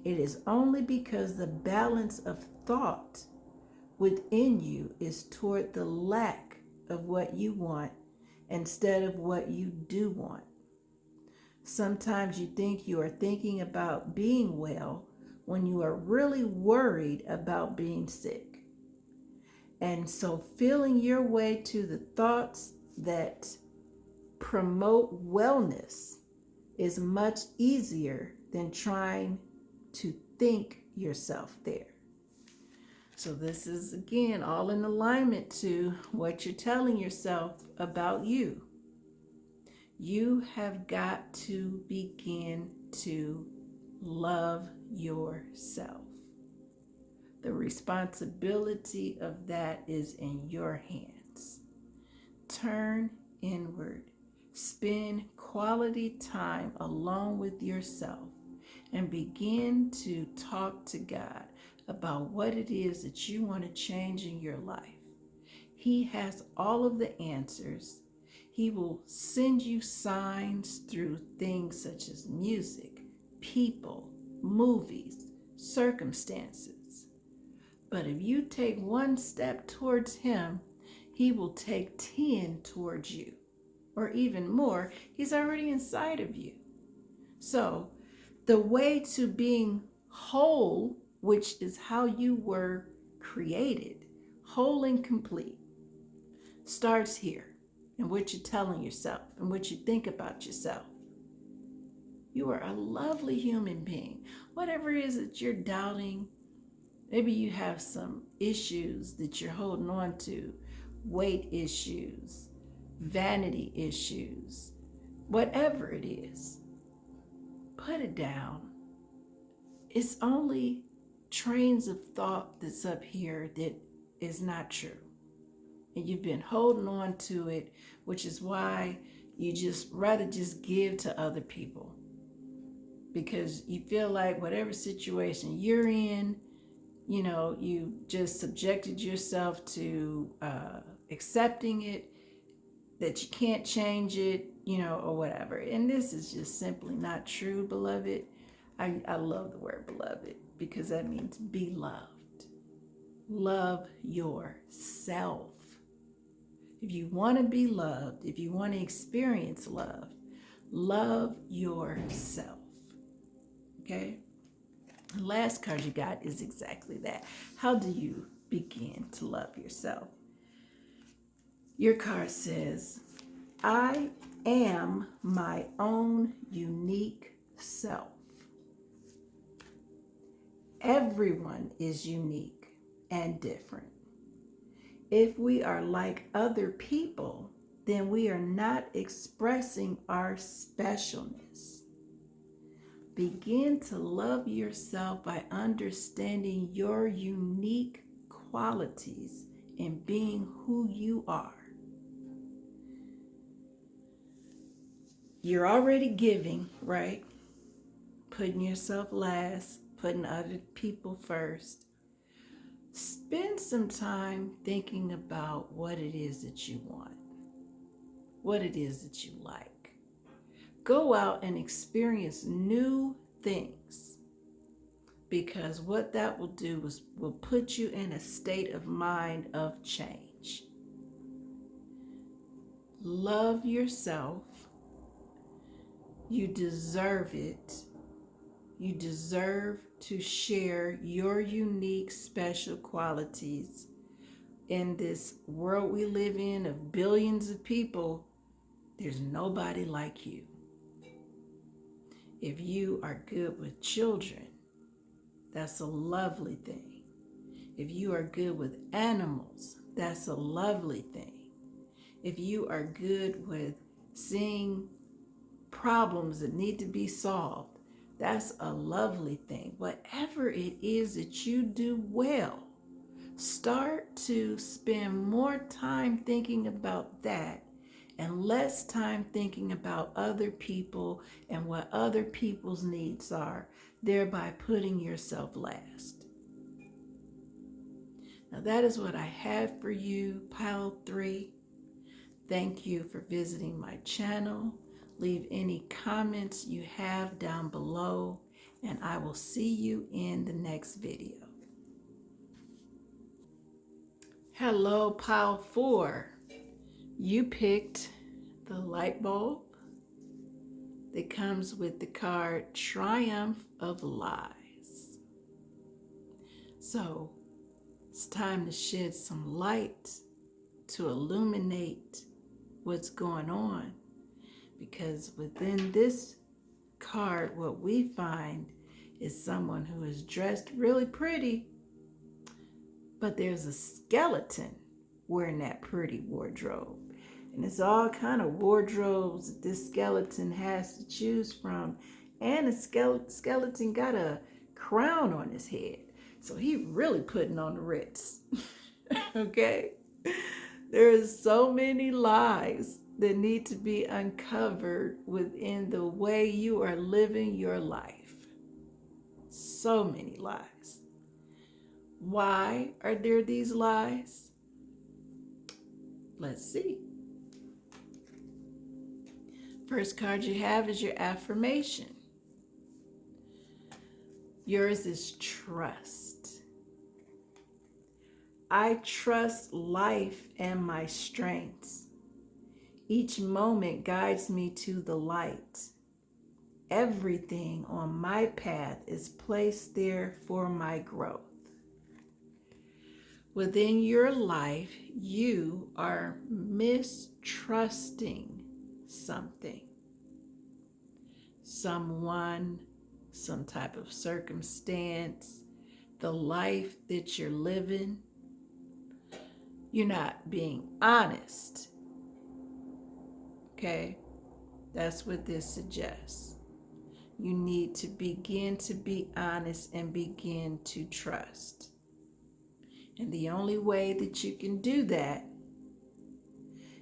it is only because the balance of thought within you is toward the lack of what you want instead of what you do want. Sometimes you think you are thinking about being well when you are really worried about being sick. And so feeling your way to the thoughts that promote wellness is much easier than trying to think yourself there. So this is, again, all in alignment to what you're telling yourself about you. You have got to begin to love yourself. The responsibility of that is in your hands. Turn inward. Spend quality time alone with yourself and begin to talk to God about what it is that you want to change in your life. He has all of the answers. He will send you signs through things such as music, people, movies, circumstances. But if you take one step towards Him, He will take 10 towards you, or even more. He's already inside of you. So the way to being whole, which is how you were created, whole and complete, starts here in what you're telling yourself and what you think about yourself. You are a lovely human being. Whatever it is that you're doubting, maybe you have some issues that you're holding on to, weight issues, vanity issues, whatever it is, put it down. It's only trains of thought that's up here that is not true. And you've been holding on to it, which is why you just rather just give to other people. Because you feel like whatever situation you're in, you just subjected yourself to accepting it, that you can't change it, or whatever. And this is just simply not true, beloved. I love the word beloved because that means be loved. Love yourself. If you want to be loved, if you want to experience love, love yourself. Okay? The last card you got is exactly that. How do you begin to love yourself? Your card says, I am my own unique self. Everyone is unique and different. If we are like other people, then we are not expressing our specialness. Begin to love yourself by understanding your unique qualities and being who you are. You're already giving, right? Putting yourself last, putting other people first. Spend some time thinking about what it is that you want, what it is that you like. Go out and experience new things, because what that will do is will put you in a state of mind of change. Love yourself. You deserve it. You deserve to share your unique, special qualities. In this world we live in of billions of people, there's nobody like you. If you are good with children, that's a lovely thing. If you are good with animals, that's a lovely thing. If you are good with seeing problems that need to be solved, that's a lovely thing. Whatever it is that you do well, start to spend more time thinking about that and less time thinking about other people and what other people's needs are, thereby putting yourself last. Now that is what I have for you, Pile 3. Thank you for visiting my channel. Leave any comments you have down below, and I will see you in the next video. Hello, Pile 4. You picked the light bulb that comes with the card Triumph of Lies. So it's time to shed some light to illuminate what's going on, because within this card, what we find is someone who is dressed really pretty, but there's a skeleton wearing that pretty wardrobe. And it's all kind of wardrobes that this skeleton has to choose from. And the skeleton got a crown on his head. So he really putting on the Ritz. Okay? There is so many lies that need to be uncovered within the way you are living your life. So many lies. Why are there these lies? Let's see. First card you have is your affirmation. Yours is trust. I trust life and my strengths. Each moment guides me to the light. Everything on my path is placed there for my growth. Within your life, you are mistrusting something, someone, some type of circumstance, the life that you're living. You're not being honest. Okay? That's what this suggests. You need to begin to be honest and begin to trust. And the only way that you can do that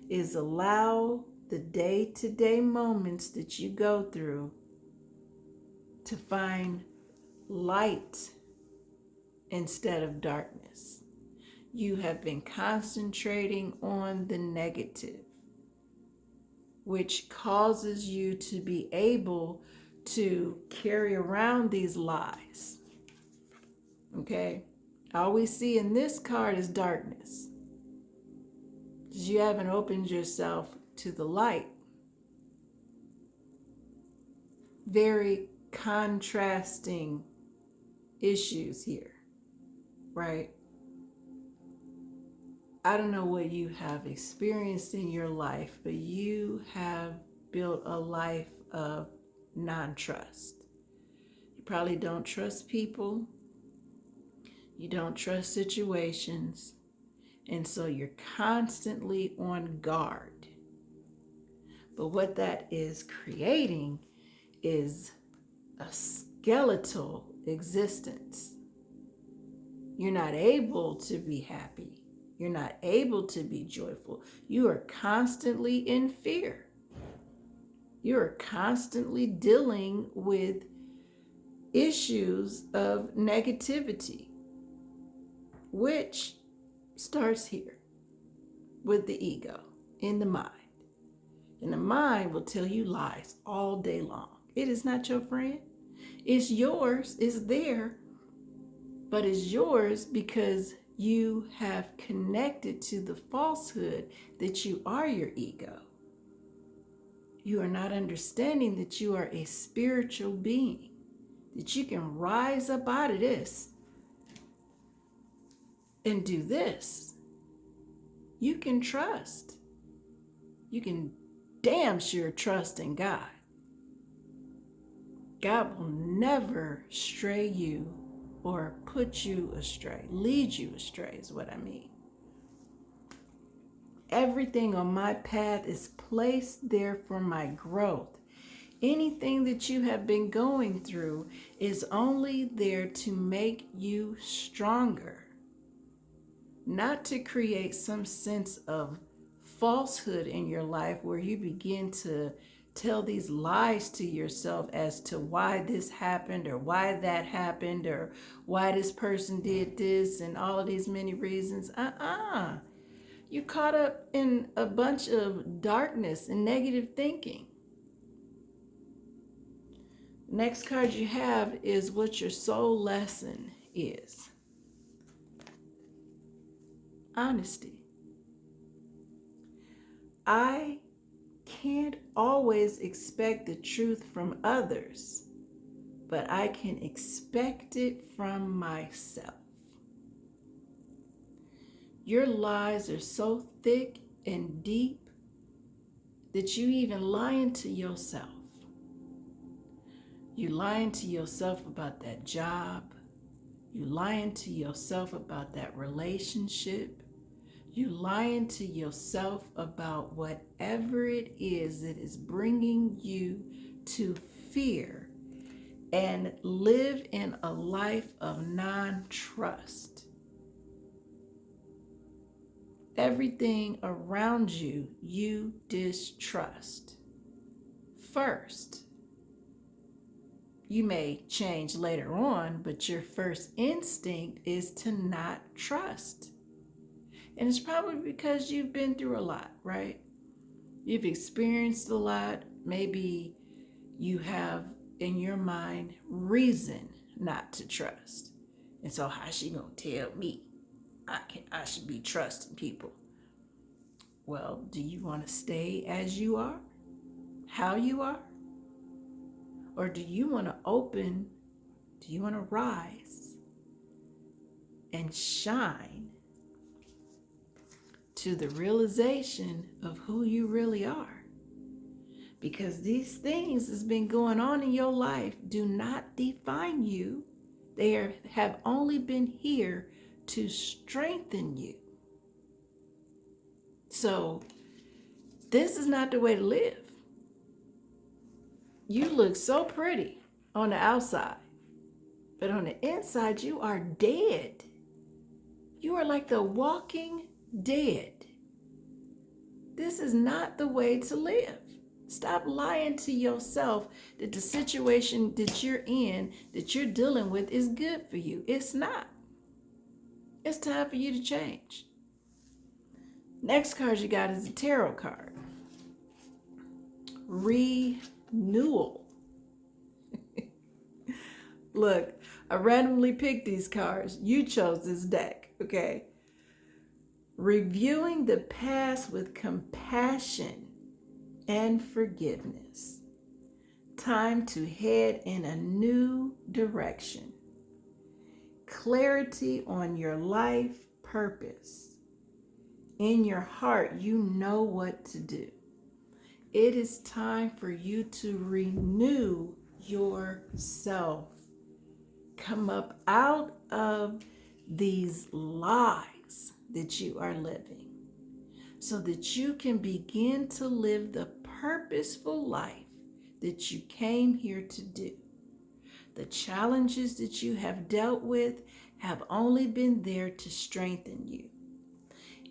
is allow the day-to-day moments that you go through to find light instead of darkness. You have been concentrating on the negative, which causes you to be able to carry around these lies. Okay? All we see in this card is darkness, because you haven't opened yourself to the light. Very contrasting issues here, right? I don't know what you have experienced in your life, but you have built a life of non-trust. You probably don't trust people. You don't trust situations. And so you're constantly on guard. But what that is creating is a skeletal existence. You're not able to be happy. You're not able to be joyful. You are constantly in fear. You are constantly dealing with issues of negativity, which starts here with the ego in the mind. And the mind will tell you lies all day long. It is not your friend. It's yours. It's there. But it's yours because you have connected to the falsehood that you are your ego. You are not understanding that you are a spiritual being, that you can rise up out of this and do this. You can trust. You can damn sure trust in God. God will never stray you or put you astray, lead you astray is what I mean. Everything on my path is placed there for my growth. Anything that you have been going through is only there to make you stronger, not to create some sense of falsehood in your life where you begin to tell these lies to yourself as to why this happened or why that happened or why this person did this and all of these many reasons. You caught up in a bunch of darkness and negative thinking. Next card you have is what your soul lesson is. Honesty. I can't always expect the truth from others, but I can expect it from myself. Your lies are so thick and deep that you even lying to yourself. You lying to yourself about that job. You lying to yourself about that relationship. You lying to yourself about whatever it is that is bringing you to fear and live in a life of non-trust. Everything around you, you distrust. First, you may change later on, but your first instinct is to not trust. And it's probably because you've been through a lot, right? You've experienced a lot. Maybe you have in your mind reason not to trust. And so how's she gonna tell me I should be trusting people? Well, do you want to stay as you are? How you are? Or do you want to rise and shine to the realization of who you really are? Because these things that's been going on in your life do not define you. They have only been here to strengthen you. So this is not the way to live. You look so pretty on the outside, but on the inside you are dead. You are like the walking dead. This is not the way to live. Stop lying to yourself that the situation that you're in, that you're dealing with is good for you. It's not. It's time for you to change. Next card you got is a tarot card. Renewal. Look, I randomly picked these cards. You chose this deck, okay? Reviewing the past with compassion and forgiveness. time to head in a new direction. Clarity on your life purpose. In your heart, you know what to do. It is time for you to renew yourself. Come up out of these lies that you are living so that you can begin to live the purposeful life that you came here to do. The challenges that you have dealt with have only been there to strengthen you.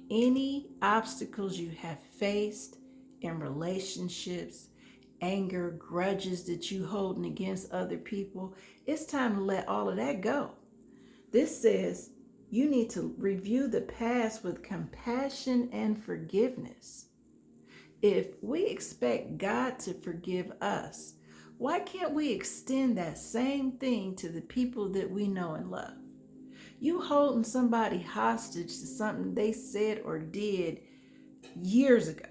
Any obstacles you have faced in relationships, anger, grudges that you holding against other people, it's time to let all of that go. This says you need to review the past with compassion and forgiveness. If we expect God to forgive us, why can't we extend that same thing to the people that we know and love? You holding somebody hostage to something they said or did years ago,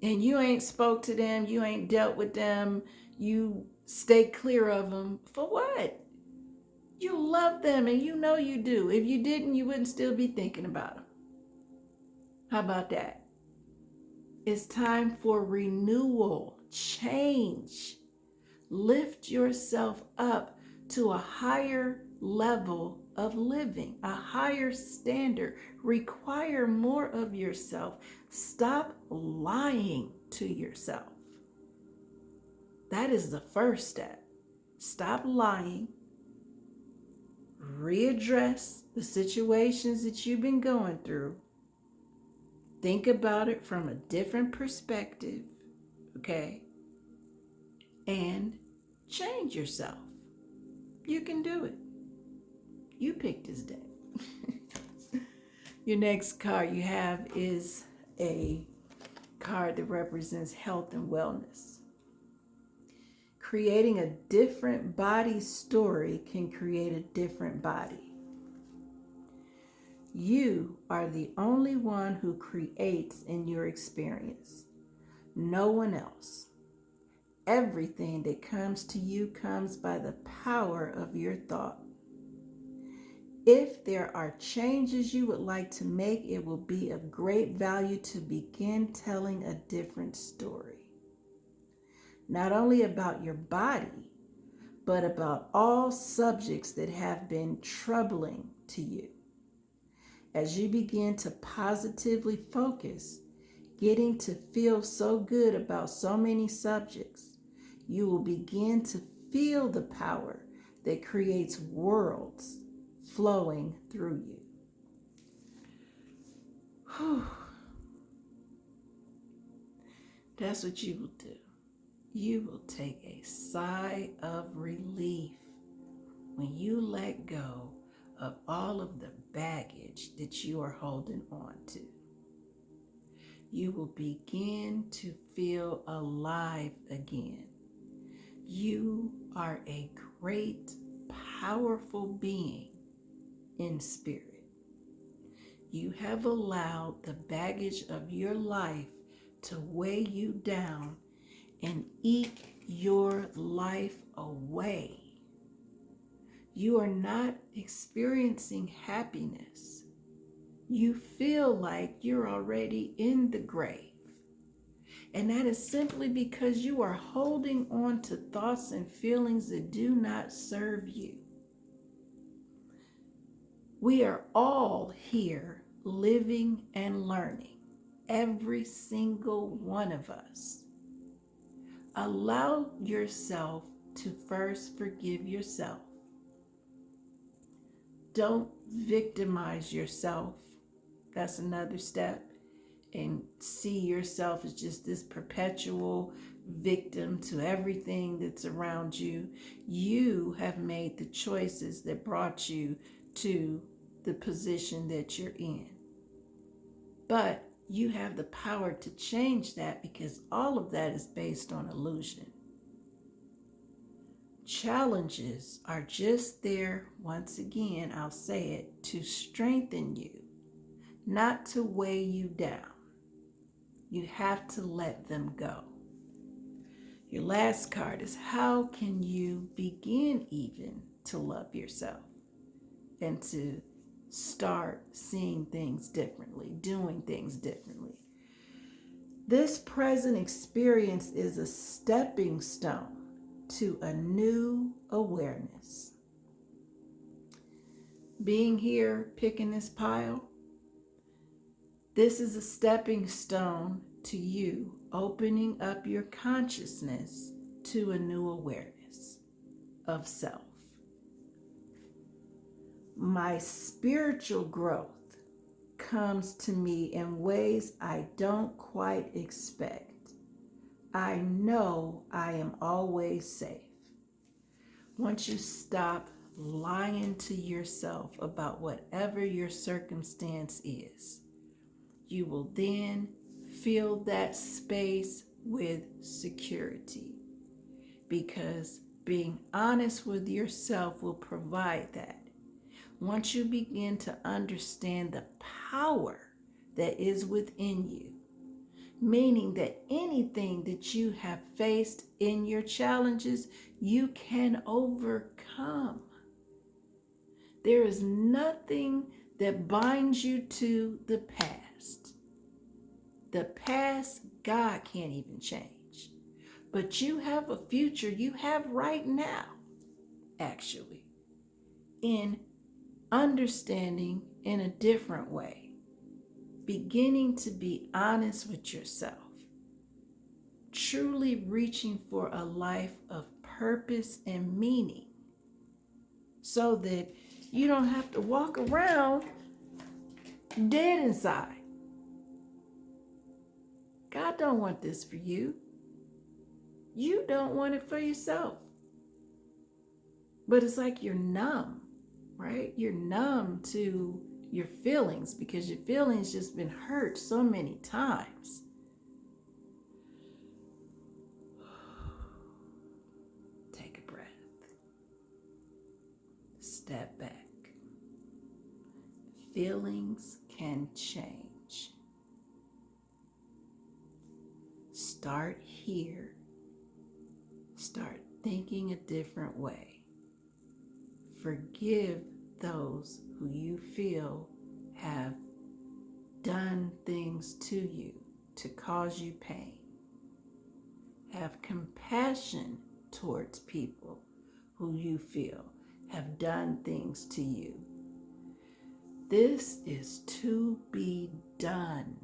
and you ain't spoke to them, you ain't dealt with them, you stay clear of them. For what? You love them, and you know you do. If you didn't, you wouldn't still be thinking about them. How about that? It's time for renewal, change. Lift yourself up to a higher level of living, a higher standard. Require more of yourself. Stop lying to yourself. That is the first step. Stop lying. Readdress the situations that you've been going through. Think about it from a different perspective, okay? And change yourself. You can do it. You picked this day. Your next card you have is a card that represents health and wellness. Creating a different body story can create a different body. You are the only one who creates in your experience. No one else. Everything that comes to you comes by the power of your thought. If there are changes you would like to make, it will be of great value to begin telling a different story. Not only about your body, but about all subjects that have been troubling to you. As you begin to positively focus, getting to feel so good about so many subjects, you will begin to feel the power that creates worlds flowing through you. Whew. That's what you will do. You will take a sigh of relief when you let go of all of the baggage that you are holding on to. You will begin to feel alive again. You are a great, powerful being in spirit. You have allowed the baggage of your life to weigh you down and eat your life away. You are not experiencing happiness. You feel like you're already in the grave. And that is simply because you are holding on to thoughts and feelings that do not serve you. We are all here living and learning, every single one of us. Allow yourself to first forgive yourself. Don't victimize yourself. That's another step. And see yourself as just this perpetual victim to everything that's around you. You have made the choices that brought you to the position that you're in. But you have the power to change that, because all of that is based on illusion. Challenges are just there, once again, I'll say it, to strengthen you, not to weigh you down. You have to let them go. Your last card is how can you begin even to love yourself and to start seeing things differently, doing things differently. This present experience is a stepping stone to a new awareness. Being here, picking this pile, this is a stepping stone to you opening up your consciousness to a new awareness of self. My spiritual growth comes to me in ways I don't quite expect. I know I am always safe. Once you stop lying to yourself about whatever your circumstance is, you will then fill that space with security, because being honest with yourself will provide that. Once you begin to understand the power that is within you, meaning that anything that you have faced in your challenges, you can overcome. There is nothing that binds you to the past. The past, God can't even change. But you have a future you have right now, actually, in understanding in a different way, beginning to be honest with yourself, truly reaching for a life of purpose and meaning, so that you don't have to walk around dead inside. God don't want this for you. You don't want it for yourself. But it's like you're numb, right? You're numb to your feelings because your feelings just been hurt so many times. Take a breath. Step back. Feelings can change. Start here. Start thinking a different way. Forgive those who you feel have done things to you to cause you pain. Have compassion towards people who you feel have done things to you. This is to be done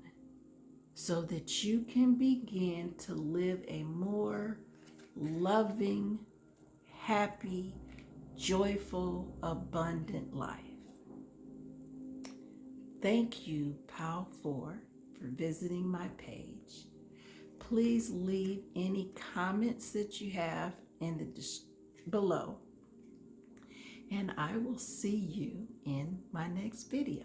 so that you can begin to live a more loving, happy, joyful, abundant life. Thank you, Pal 4, for visiting my page. Please leave any comments that you have in the below, and I will see you in my next video.